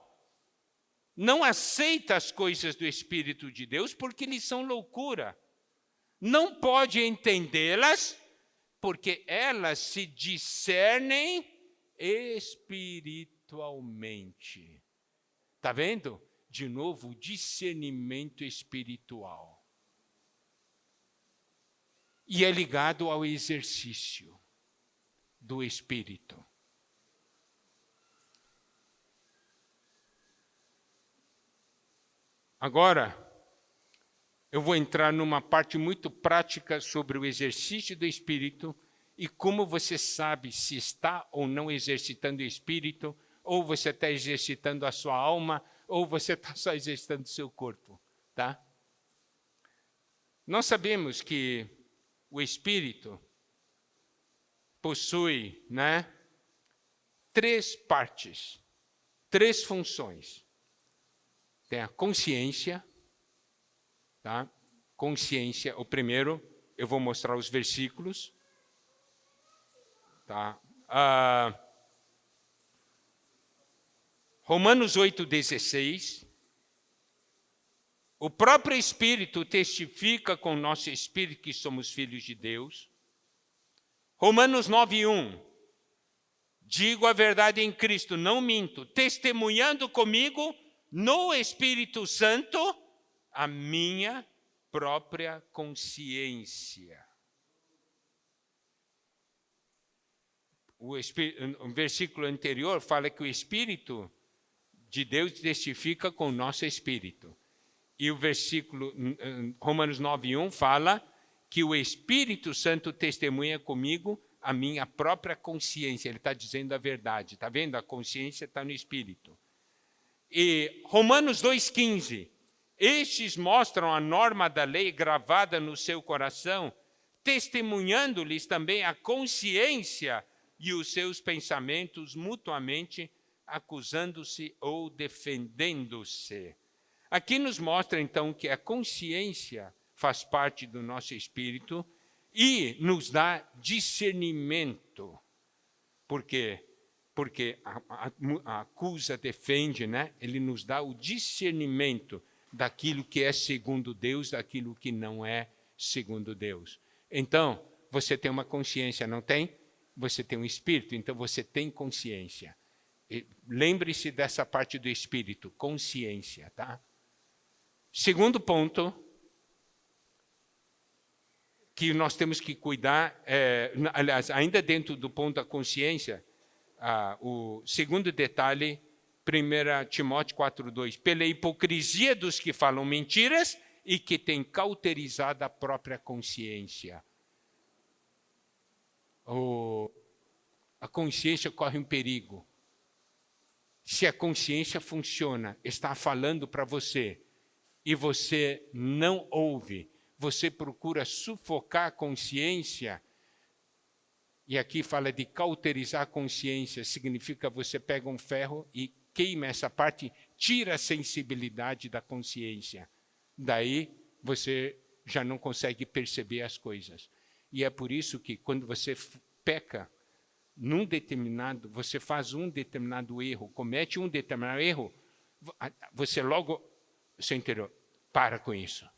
não aceita as coisas do Espírito de Deus porque lhes são loucura. Não pode entendê-las porque elas se discernem espiritualmente. Está vendo? De novo, o discernimento espiritual. E é ligado ao exercício do Espírito. Agora, eu vou entrar numa parte muito prática sobre o exercício do Espírito e como você sabe se está ou não exercitando o Espírito ou você está exercitando a sua alma, ou você está só exercitando o seu corpo, tá? Nós sabemos que o Espírito possui, né, 3 partes, 3 funções. Tem a consciência, tá? Consciência, o primeiro, eu vou mostrar os versículos, tá? Romanos 8,16. O próprio Espírito testifica com o nosso espírito que somos filhos de Deus. Romanos 9,1. Digo a verdade em Cristo, não minto, testemunhando comigo no Espírito Santo a minha própria consciência. O versículo anterior fala que o Espírito de Deus testifica com o nosso espírito. E o versículo, Romanos 9,1, fala que o Espírito Santo testemunha comigo a minha própria consciência. Ele está dizendo a verdade. Está vendo? A consciência está no Espírito. E Romanos 2,15. Estes mostram a norma da lei gravada no seu coração, testemunhando-lhes também a consciência e os seus pensamentos mutuamente, acusando-se ou defendendo-se. Aqui nos mostra, então, que a consciência faz parte do nosso espírito e nos dá discernimento. Por quê? Porque a acusa defende, né? Ele nos dá o discernimento daquilo que é segundo Deus, daquilo que não é segundo Deus. Então, você tem uma consciência, não tem? Você tem um espírito, então você tem consciência. Lembre-se dessa parte do espírito, consciência, tá? Segundo ponto que nós temos que cuidar, aliás, ainda dentro do ponto da consciência, o segundo detalhe, 1 Timóteo 4,2, pela hipocrisia dos que falam mentiras e que têm cauterizado a própria consciência. A consciência corre um perigo. Se a consciência funciona, está falando para você, e você não ouve, você procura sufocar a consciência, e aqui fala de cauterizar a consciência, significa você pega um ferro e queima essa parte, tira a sensibilidade da consciência. Daí você já não consegue perceber as coisas. E é por isso que quando você peca, você faz um determinado erro, comete um determinado erro, você logo, seu interior, para com isso.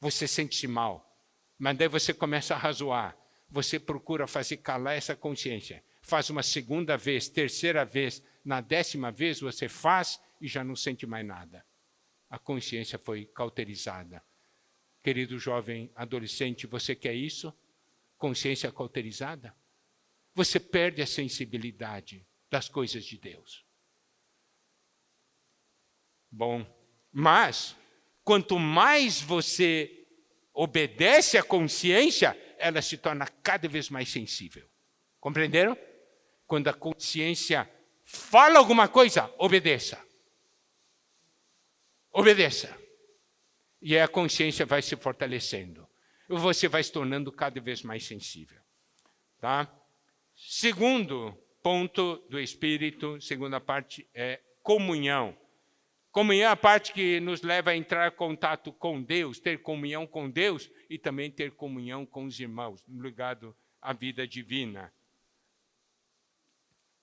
Você sente-se mal, mas daí você começa a razoar, você procura fazer calar essa consciência. Faz uma segunda vez, terceira vez, na 10ª vez você faz e já não sente mais nada. A consciência foi cauterizada. Querido jovem, adolescente, você quer isso? Consciência cauterizada? Você perde a sensibilidade das coisas de Deus. Bom, mas quanto mais você obedece à consciência, ela se torna cada vez mais sensível. Compreenderam? Quando a consciência fala alguma coisa, obedeça. Obedeça. E aí a consciência vai se fortalecendo. E você vai se tornando cada vez mais sensível. Tá? Segundo ponto do Espírito, segunda parte, é comunhão. Comunhão é a parte que nos leva a entrar em contato com Deus, ter comunhão com Deus e também ter comunhão com os irmãos, ligado à vida divina.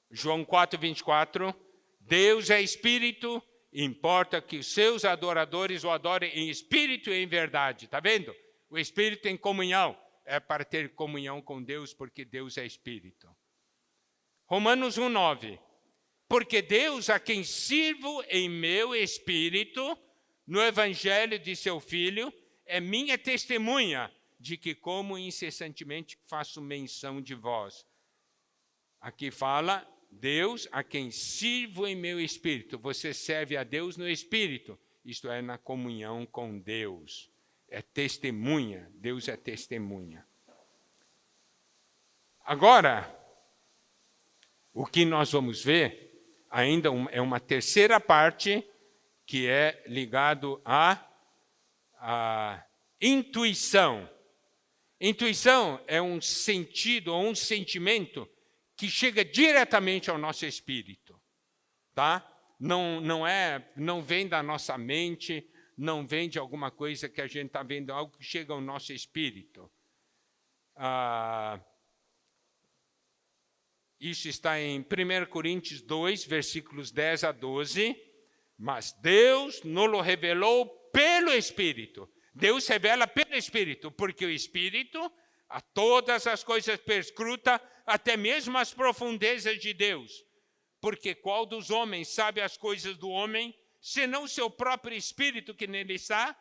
João 4,24, Deus é Espírito, importa que os seus adoradores o adorem em Espírito e em verdade. Está vendo? O Espírito em comunhão é para ter comunhão com Deus, porque Deus é Espírito. Romanos 1,9, porque Deus a quem sirvo em meu Espírito, no Evangelho de seu Filho, é minha testemunha de que como incessantemente faço menção de vós. Aqui fala, Deus a quem sirvo em meu Espírito. Você serve a Deus no Espírito, isto é, na comunhão com Deus. É testemunha, Deus é testemunha. Agora, o que nós vamos ver ainda é uma terceira parte que é ligado à intuição. Intuição é um sentido ou um sentimento que chega diretamente ao nosso espírito, tá? Não vem da nossa mente, não vem de alguma coisa que a gente está vendo, algo que chega ao nosso espírito. Isso está em 1 Coríntios 2, versículos 10 a 12. Mas Deus nos revelou pelo Espírito. Deus revela pelo Espírito, porque o Espírito a todas as coisas perscruta, até mesmo as profundezas de Deus. Porque qual dos homens sabe as coisas do homem, senão o seu próprio Espírito que nele está?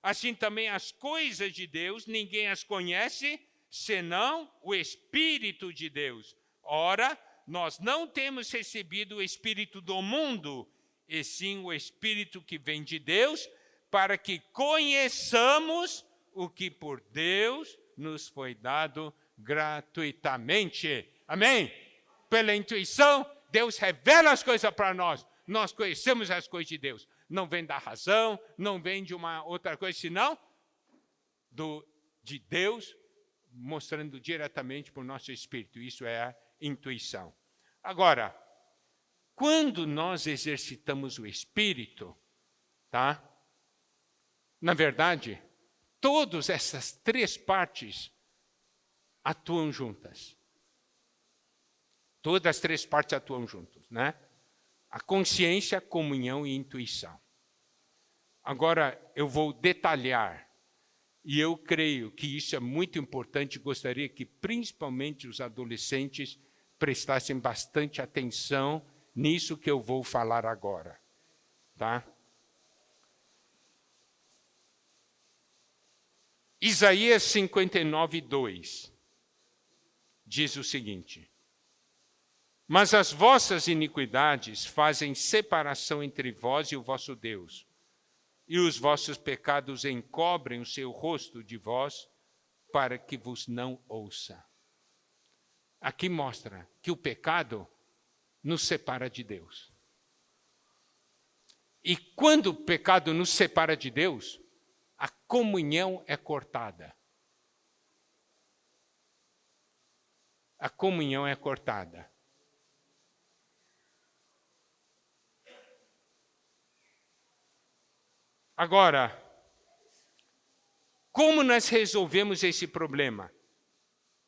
Assim também as coisas de Deus, ninguém as conhece, senão o Espírito de Deus. Ora, nós não temos recebido o Espírito do mundo, e sim o Espírito que vem de Deus, para que conheçamos o que por Deus nos foi dado gratuitamente. Amém? Pela intuição, Deus revela as coisas para nós. Nós conhecemos as coisas de Deus. Não vem da razão, não vem de uma outra coisa, senão de Deus mostrando diretamente para o nosso espírito. Isso é a intuição. Agora, quando nós exercitamos o espírito, tá? Na verdade, todas essas três partes atuam juntas. Todas as três partes atuam juntas, né? A consciência, comunhão e intuição. Agora, eu vou detalhar, e eu creio que isso é muito importante, gostaria que principalmente os adolescentes prestassem bastante atenção nisso que eu vou falar agora, tá? Isaías 59, 2 diz o seguinte: mas as vossas iniquidades fazem separação entre vós e o vosso Deus, e os vossos pecados encobrem o seu rosto de vós, para que vos não ouça. Aqui mostra que o pecado nos separa de Deus. E quando o pecado nos separa de Deus, a comunhão é cortada. A comunhão é cortada. Agora, como nós resolvemos esse problema?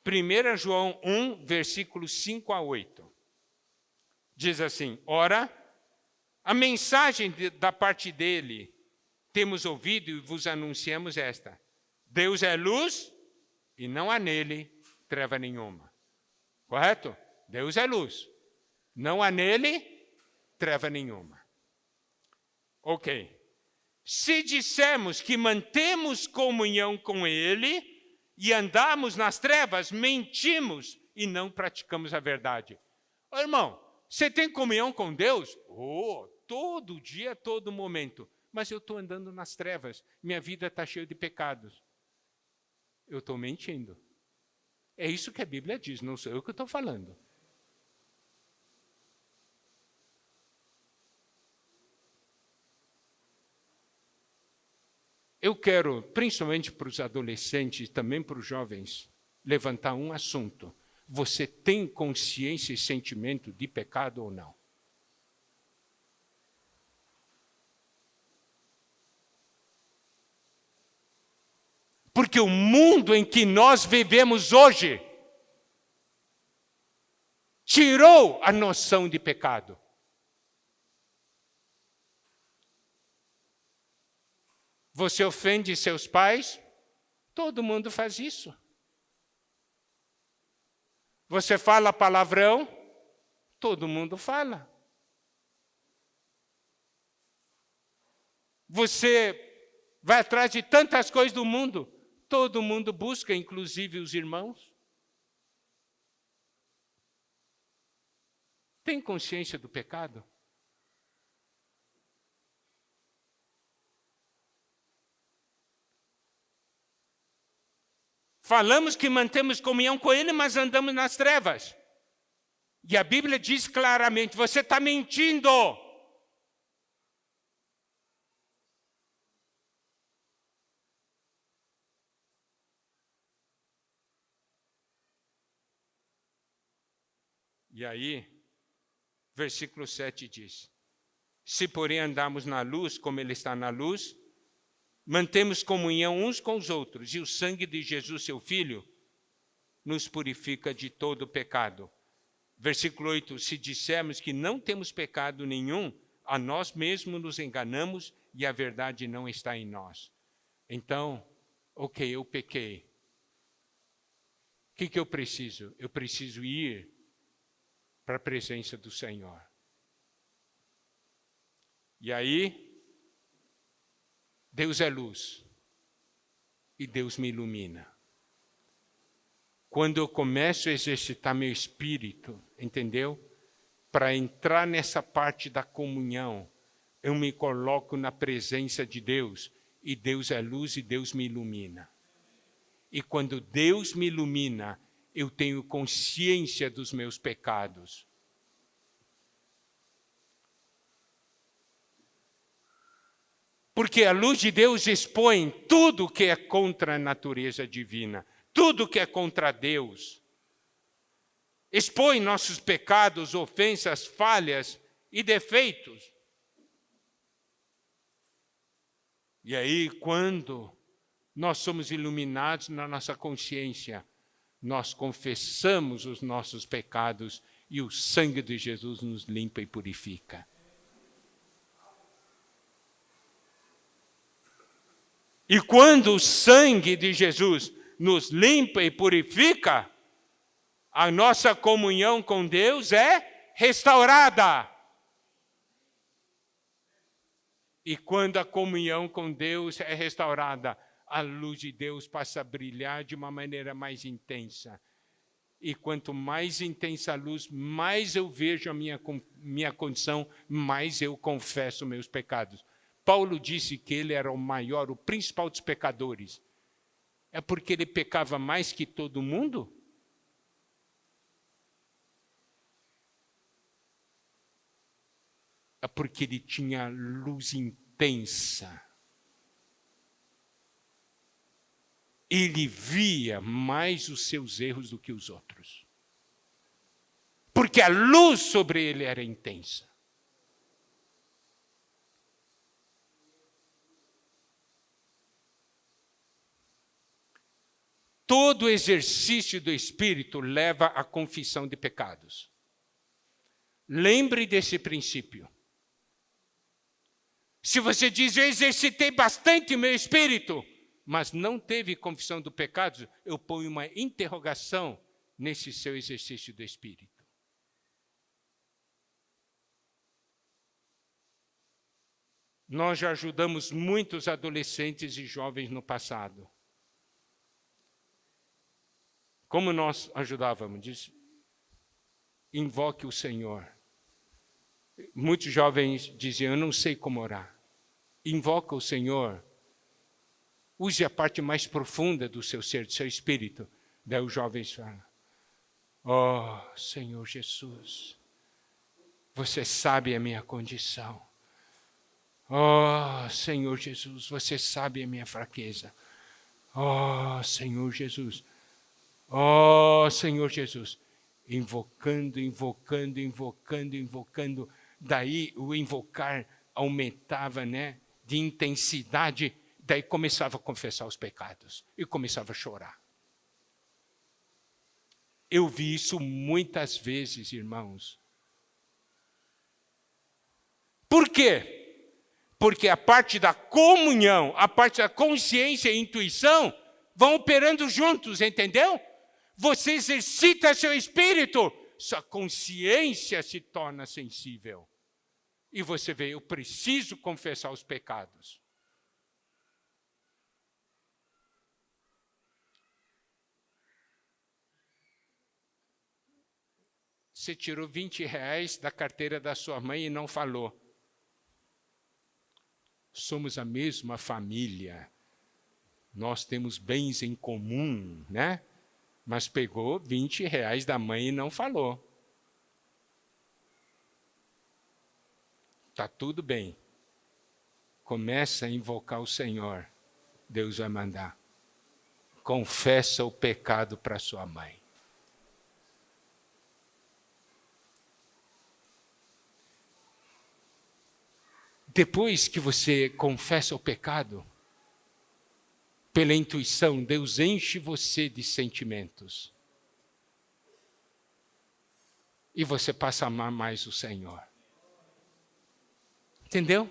1 João 1, versículos 5 a 8. Diz assim: ora, a mensagem da parte dele temos ouvido e vos anunciamos esta: Deus é luz e não há nele treva nenhuma. Correto? Deus é luz. Não há nele treva nenhuma. Ok. Se dissermos que mantemos comunhão com ele e andamos nas trevas, mentimos e não praticamos a verdade. Ô, irmão, você tem comunhão com Deus? Todo dia, todo momento. Mas eu estou andando nas trevas, minha vida está cheia de pecados. Eu estou mentindo. É isso que a Bíblia diz, não sou eu que estou falando. Eu quero, principalmente para os adolescentes, também para os jovens, levantar um assunto. Você tem consciência e sentimento de pecado ou não? Porque o mundo em que nós vivemos hoje tirou a noção de pecado. Você ofende seus pais? Todo mundo faz isso. Você fala palavrão? Todo mundo fala. Você vai atrás de tantas coisas do mundo? Todo mundo busca, inclusive os irmãos. Tem consciência do pecado? Falamos que mantemos comunhão com ele, mas andamos nas trevas. E a Bíblia diz claramente, você está mentindo. E aí, versículo 7 diz, se porém andarmos na luz, como Ele está na luz, mantemos comunhão uns com os outros, e o sangue de Jesus, seu Filho, nos purifica de todo pecado. Versículo 8, se dissermos que não temos pecado nenhum, a nós mesmos nos enganamos e a verdade não está em nós. Então, ok, eu pequei. O que eu preciso? Eu preciso ir para a presença do Senhor. E aí, Deus é luz e Deus me ilumina. Quando eu começo a exercitar meu espírito, entendeu? Para entrar nessa parte da comunhão, eu me coloco na presença de Deus, e Deus é luz e Deus me ilumina. E quando Deus me ilumina, eu tenho consciência dos meus pecados. Porque a luz de Deus expõe tudo que é contra a natureza divina, tudo que é contra Deus. Expõe nossos pecados, ofensas, falhas e defeitos. E aí, quando nós somos iluminados na nossa consciência, nós confessamos os nossos pecados e o sangue de Jesus nos limpa e purifica. E quando o sangue de Jesus nos limpa e purifica, a nossa comunhão com Deus é restaurada. E quando a comunhão com Deus é restaurada, a luz de Deus passa a brilhar de uma maneira mais intensa. E quanto mais intensa a luz, mais eu vejo a minha condição, mais eu confesso meus pecados. Paulo disse que ele era o maior, o principal dos pecadores. É porque ele pecava mais que todo mundo? É porque ele tinha luz intensa. Ele via mais os seus erros do que os outros. Porque a luz sobre ele era intensa. Todo exercício do Espírito leva à confissão de pecados. Lembre desse princípio. Se você diz, eu exercitei bastante o meu espírito, mas não teve confissão do pecado, eu ponho uma interrogação nesse seu exercício do espírito. Nós já ajudamos muitos adolescentes e jovens no passado. Como nós ajudávamos? Diz, invoque o Senhor. Muitos jovens diziam, eu não sei como orar. Invoca o Senhor. Use a parte mais profunda do seu ser, do seu espírito. Daí os jovens falam, oh, Senhor Jesus, você sabe a minha condição. Oh, Senhor Jesus, você sabe a minha fraqueza. Oh, Senhor Jesus. Oh, Senhor Jesus. Invocando, invocando, invocando, invocando. Daí o invocar aumentava, né, de intensidade. Daí começava a confessar os pecados e começava a chorar. Eu vi isso muitas vezes, irmãos. Por quê? Porque a parte da comunhão, a parte da consciência e intuição vão operando juntos, entendeu? Você exercita seu espírito, sua consciência se torna sensível. E você vê, eu preciso confessar os pecados. Você tirou R$20 da carteira da sua mãe e não falou. Somos a mesma família. Nós temos bens em comum, né? Mas pegou R$20 da mãe e não falou. Está tudo bem. Começa a invocar o Senhor. Deus vai mandar. Confessa o pecado para sua mãe. Depois que você confessa o pecado, pela intuição, Deus enche você de sentimentos. E você passa a amar mais o Senhor. Entendeu?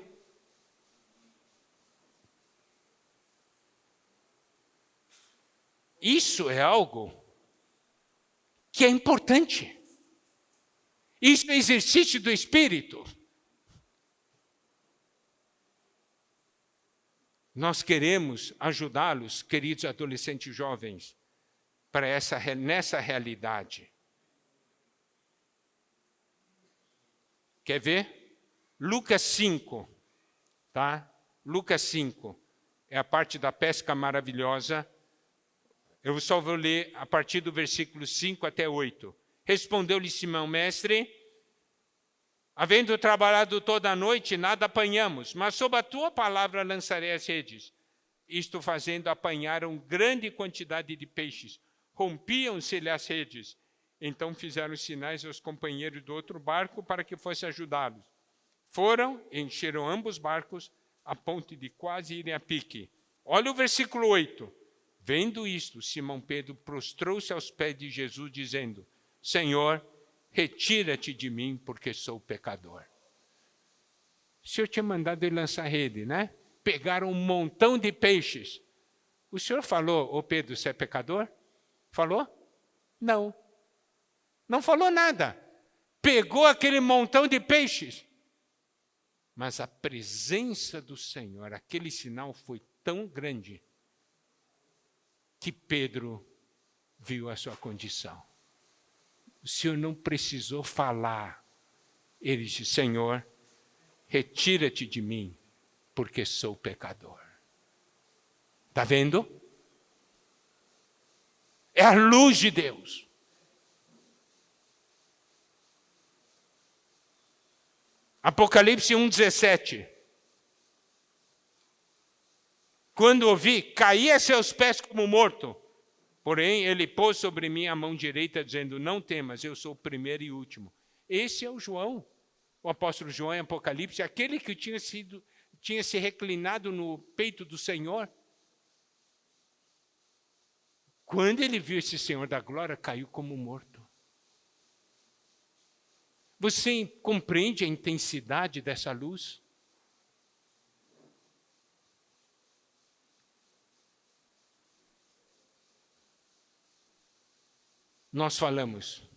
Isso é algo que é importante. Isso é exercício do Espírito. Nós queremos ajudá-los, queridos adolescentes jovens, para nessa realidade. Quer ver? Lucas 5, tá? Lucas 5 é a parte da pesca maravilhosa. Eu só vou ler a partir do versículo 5 até 8. Respondeu-lhe Simão, mestre, havendo trabalhado toda a noite, nada apanhamos, mas sob a tua palavra lançarei as redes. Isto fazendo, apanharam grande quantidade de peixes. Rompiam-se-lhe as redes. Então fizeram sinais aos companheiros do outro barco para que fosse ajudá-los. Foram, encheram ambos os barcos, a ponto de quase irem a pique. Olha o versículo 8. Vendo isto, Simão Pedro prostrou-se aos pés de Jesus, dizendo, Senhor, retira-te de mim, porque sou pecador. O Senhor tinha mandado ele lançar rede, né? Pegaram um montão de peixes. O Senhor falou, ô Pedro, você é pecador? Falou? Não. Não falou nada. Pegou aquele montão de peixes. Mas a presença do Senhor, aquele sinal foi tão grande que Pedro viu a sua condição. O Senhor não precisou falar. Ele disse, Senhor, retira-te de mim, porque sou pecador. Está vendo? É a luz de Deus. Apocalipse 1,17. Quando ouvi, caí a seus pés como morto. Porém, ele pôs sobre mim a mão direita, dizendo, não temas, eu sou o primeiro e último. Esse é o João, o apóstolo João em Apocalipse, aquele que tinha se reclinado no peito do Senhor. Quando ele viu esse Senhor da glória, caiu como morto. Você compreende a intensidade dessa luz? Nós falamos,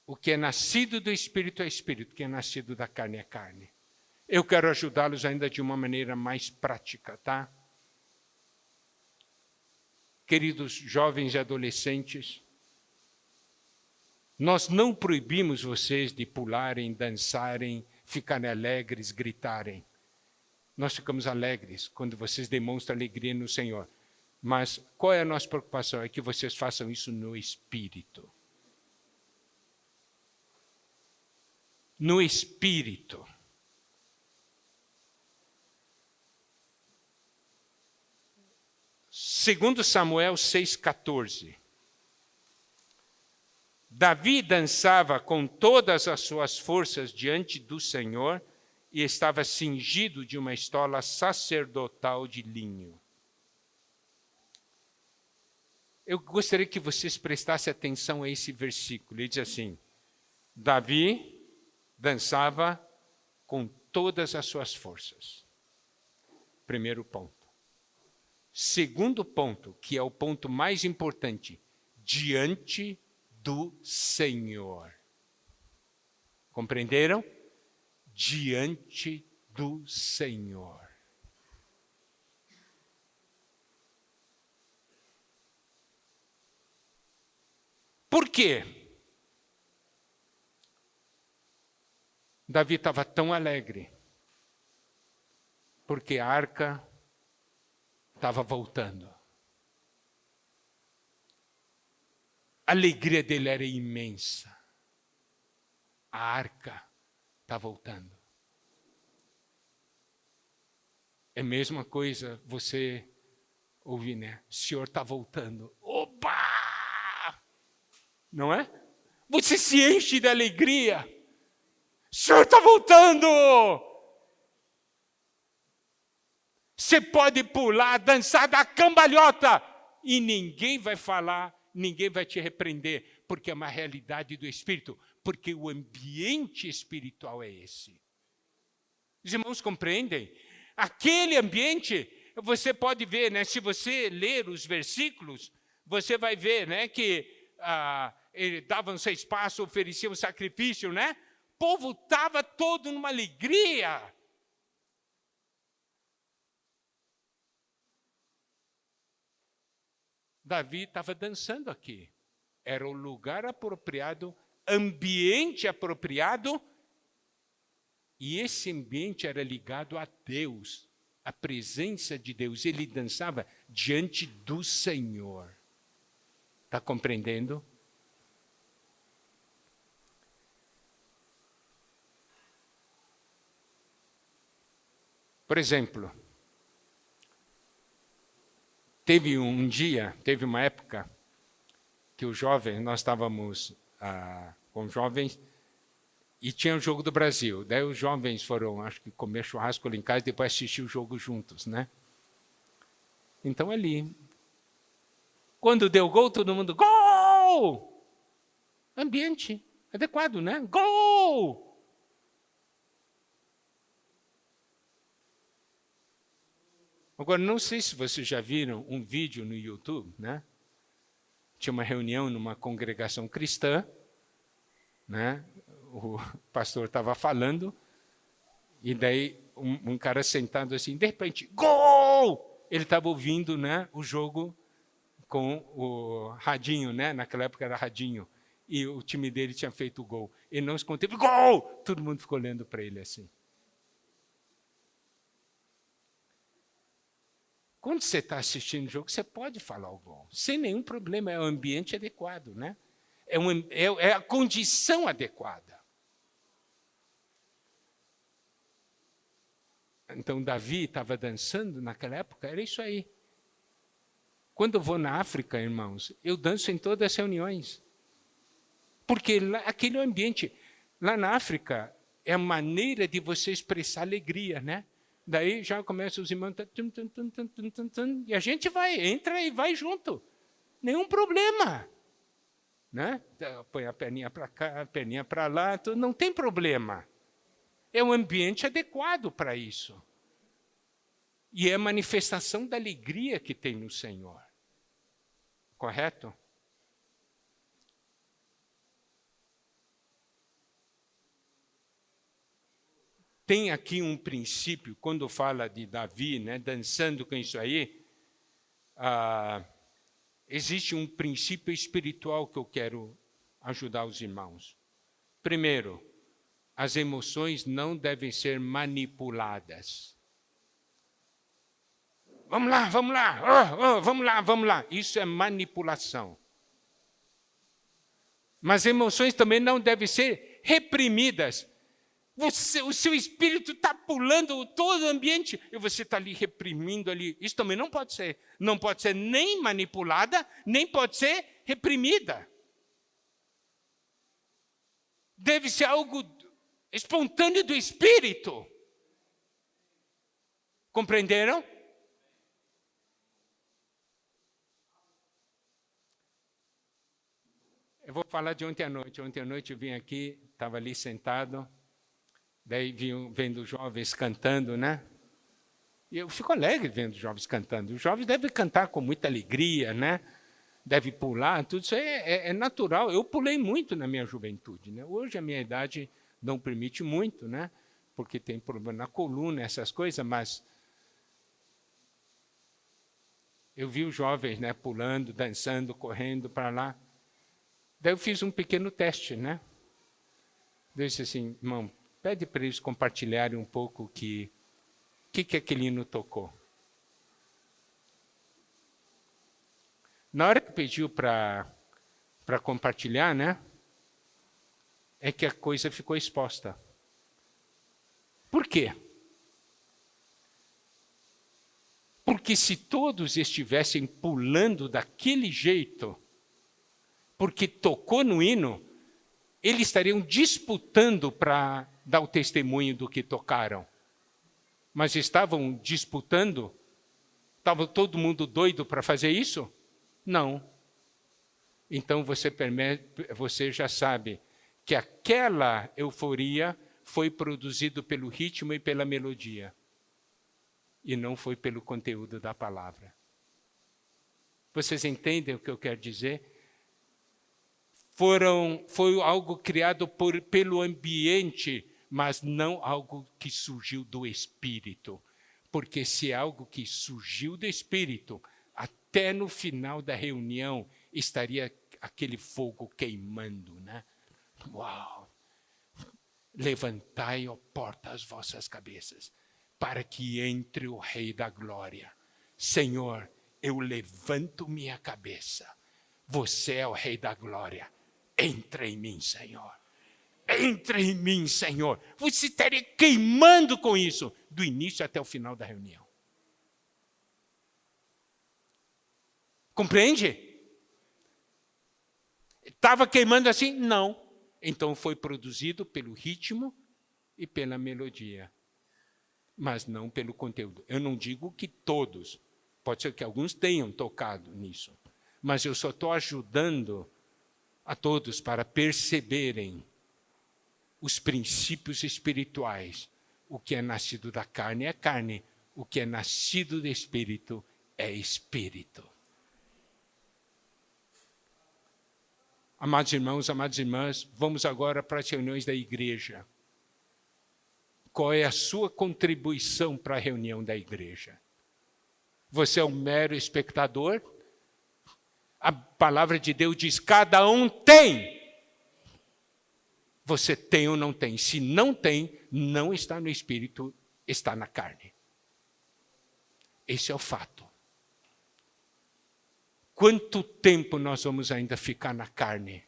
o que é nascido do Espírito é Espírito, o que é nascido da carne é carne. Eu quero ajudá-los ainda de uma maneira mais prática, tá? Queridos jovens e adolescentes, nós não proibimos vocês de pularem, dançarem, ficarem alegres, gritarem. Nós ficamos alegres quando vocês demonstram alegria no Senhor. Mas qual é a nossa preocupação? É que vocês façam isso no Espírito. No Espírito. Segundo Samuel 6,14. Davi dançava com todas as suas forças diante do Senhor e estava cingido de uma estola sacerdotal de linho. Eu gostaria que vocês prestassem atenção a esse versículo. Ele diz assim, Davi dançava com todas as suas forças. Primeiro ponto. Segundo ponto, que é o ponto mais importante, diante do Senhor. Compreenderam? Diante do Senhor. Por quê? Davi estava tão alegre, porque a arca estava voltando. A alegria dele era imensa. A arca está voltando. É a mesma coisa você ouvir, né? O Senhor está voltando. Opa! Não é? Você se enche de alegria. O Senhor está voltando! Você pode pular, dançar da cambalhota e ninguém vai falar, ninguém vai te repreender, porque é uma realidade do Espírito, porque o ambiente espiritual é esse. Os irmãos compreendem? Aquele ambiente, você pode ver, né? Se você ler os versículos, você vai ver, né, que davam 6 passos, ofereciam sacrifício, né? O povo estava todo numa alegria. Davi estava dançando aqui. Era o lugar apropriado, ambiente apropriado, e esse ambiente era ligado a Deus, a presença de Deus. Ele dançava diante do Senhor. Está compreendendo? Por exemplo, teve uma época que os jovens, nós estávamos com jovens e tinha o jogo do Brasil. Daí os jovens foram, acho que comer churrasco ali em casa e depois assistir o jogo juntos, né? Então ali, quando deu gol, todo mundo, gol! Ambiente adequado, né? Gol! Agora, não sei se vocês já viram um vídeo no YouTube, né? Tinha uma reunião numa congregação cristã, né? O pastor estava falando, e daí um cara sentado assim, de repente, gol! Ele estava ouvindo, né, o jogo com o radinho, né? Naquela época era radinho, e o time dele tinha feito o gol. Ele não se conteve, gol! Todo mundo ficou olhando para ele assim. Quando você está assistindo o jogo, você pode falar o gol, sem nenhum problema, é o ambiente adequado, né? É a condição adequada. Então, Davi estava dançando naquela época, era isso aí. Quando eu vou na África, irmãos, eu danço em todas as reuniões. Porque aquele ambiente, lá na África, é a maneira de você expressar alegria, né? Daí já começa os irmãos, e a gente entra e vai junto. Nenhum problema. Né? Põe a perninha para cá, a perninha para lá, não tem problema. É um ambiente adequado para isso. E é a manifestação da alegria que tem no Senhor. Correto? Tem aqui um princípio, quando fala de Davi, né, dançando com isso aí, existe um princípio espiritual que eu quero ajudar os irmãos. Primeiro, as emoções não devem ser manipuladas. Vamos lá, vamos lá, vamos lá, vamos lá. Isso é manipulação. Mas emoções também não devem ser reprimidas. O seu espírito está pulando todo o ambiente e você está ali reprimindo ali. Isso também não pode ser. Não pode ser nem manipulada, nem pode ser reprimida. Deve ser algo espontâneo do espírito. Compreenderam? Eu vou falar de ontem à noite. Ontem à noite eu vim aqui, estava ali sentado. Daí vendo os jovens cantando, né? E eu fico alegre vendo os jovens cantando. Os jovens devem cantar com muita alegria, né? Devem pular, tudo isso é natural. Eu pulei muito na minha juventude, né? Hoje a minha idade não permite muito, né? Porque tem problema na coluna, essas coisas, mas eu vi os jovens, né, pulando, dançando, correndo para lá. Daí eu fiz um pequeno teste, né? Eu disse assim, irmão, pede para eles compartilharem um pouco o que aquele hino tocou. Na hora que pediu para compartilhar, né? É que a coisa ficou exposta. Por quê? Porque se todos estivessem pulando daquele jeito, porque tocou no hino, eles estariam disputando para dar o testemunho do que tocaram. Mas estavam disputando? Estava todo mundo doido para fazer isso? Não. Então você já sabe que aquela euforia foi produzida pelo ritmo e pela melodia. E não foi pelo conteúdo da palavra. Vocês entendem o que eu quero dizer? Foi algo criado pelo ambiente, mas não algo que surgiu do Espírito. Porque se é algo que surgiu do Espírito, até no final da reunião estaria aquele fogo queimando, né? Uau! Levantai, ó porta, as vossas cabeças, para que entre o Rei da Glória. Senhor, eu levanto minha cabeça. Você é o Rei da Glória. Entra em mim, Senhor. Entra em mim, Senhor. Você estaria queimando com isso, do início até o final da reunião. Compreende? Estava queimando assim? Não. Então foi produzido pelo ritmo e pela melodia, mas não pelo conteúdo. Eu não digo que todos, pode ser que alguns tenham tocado nisso, mas eu só estou ajudando a todos para perceberem os princípios espirituais. O que é nascido da carne é carne, o que é nascido do Espírito é Espírito. Amados irmãos, amadas irmãs, vamos agora para as reuniões da igreja. Qual é a sua contribuição para a reunião da igreja? Você é um mero espectador? A palavra de Deus diz, cada um tem. Você tem ou não tem? Se não tem, não está no Espírito, está na carne. Esse é o fato. Quanto tempo nós vamos ainda ficar na carne?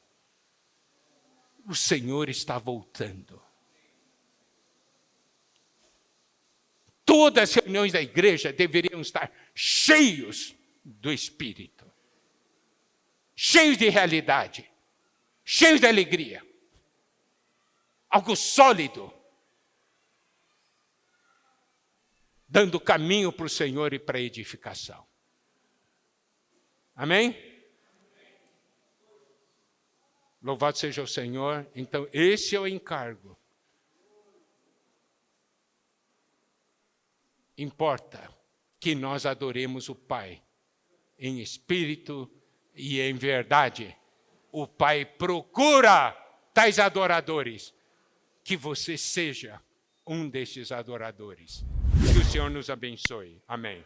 O Senhor está voltando. Todas as reuniões da igreja deveriam estar cheios do Espírito. Cheios de realidade. Cheios de alegria. Algo sólido. Dando caminho para o Senhor e para a edificação. Amém? Louvado seja o Senhor. Então, esse é o encargo. Importa que nós adoremos o Pai em espírito e em verdade. O Pai procura tais adoradores. Que você seja um desses adoradores. Que o Senhor nos abençoe. Amém.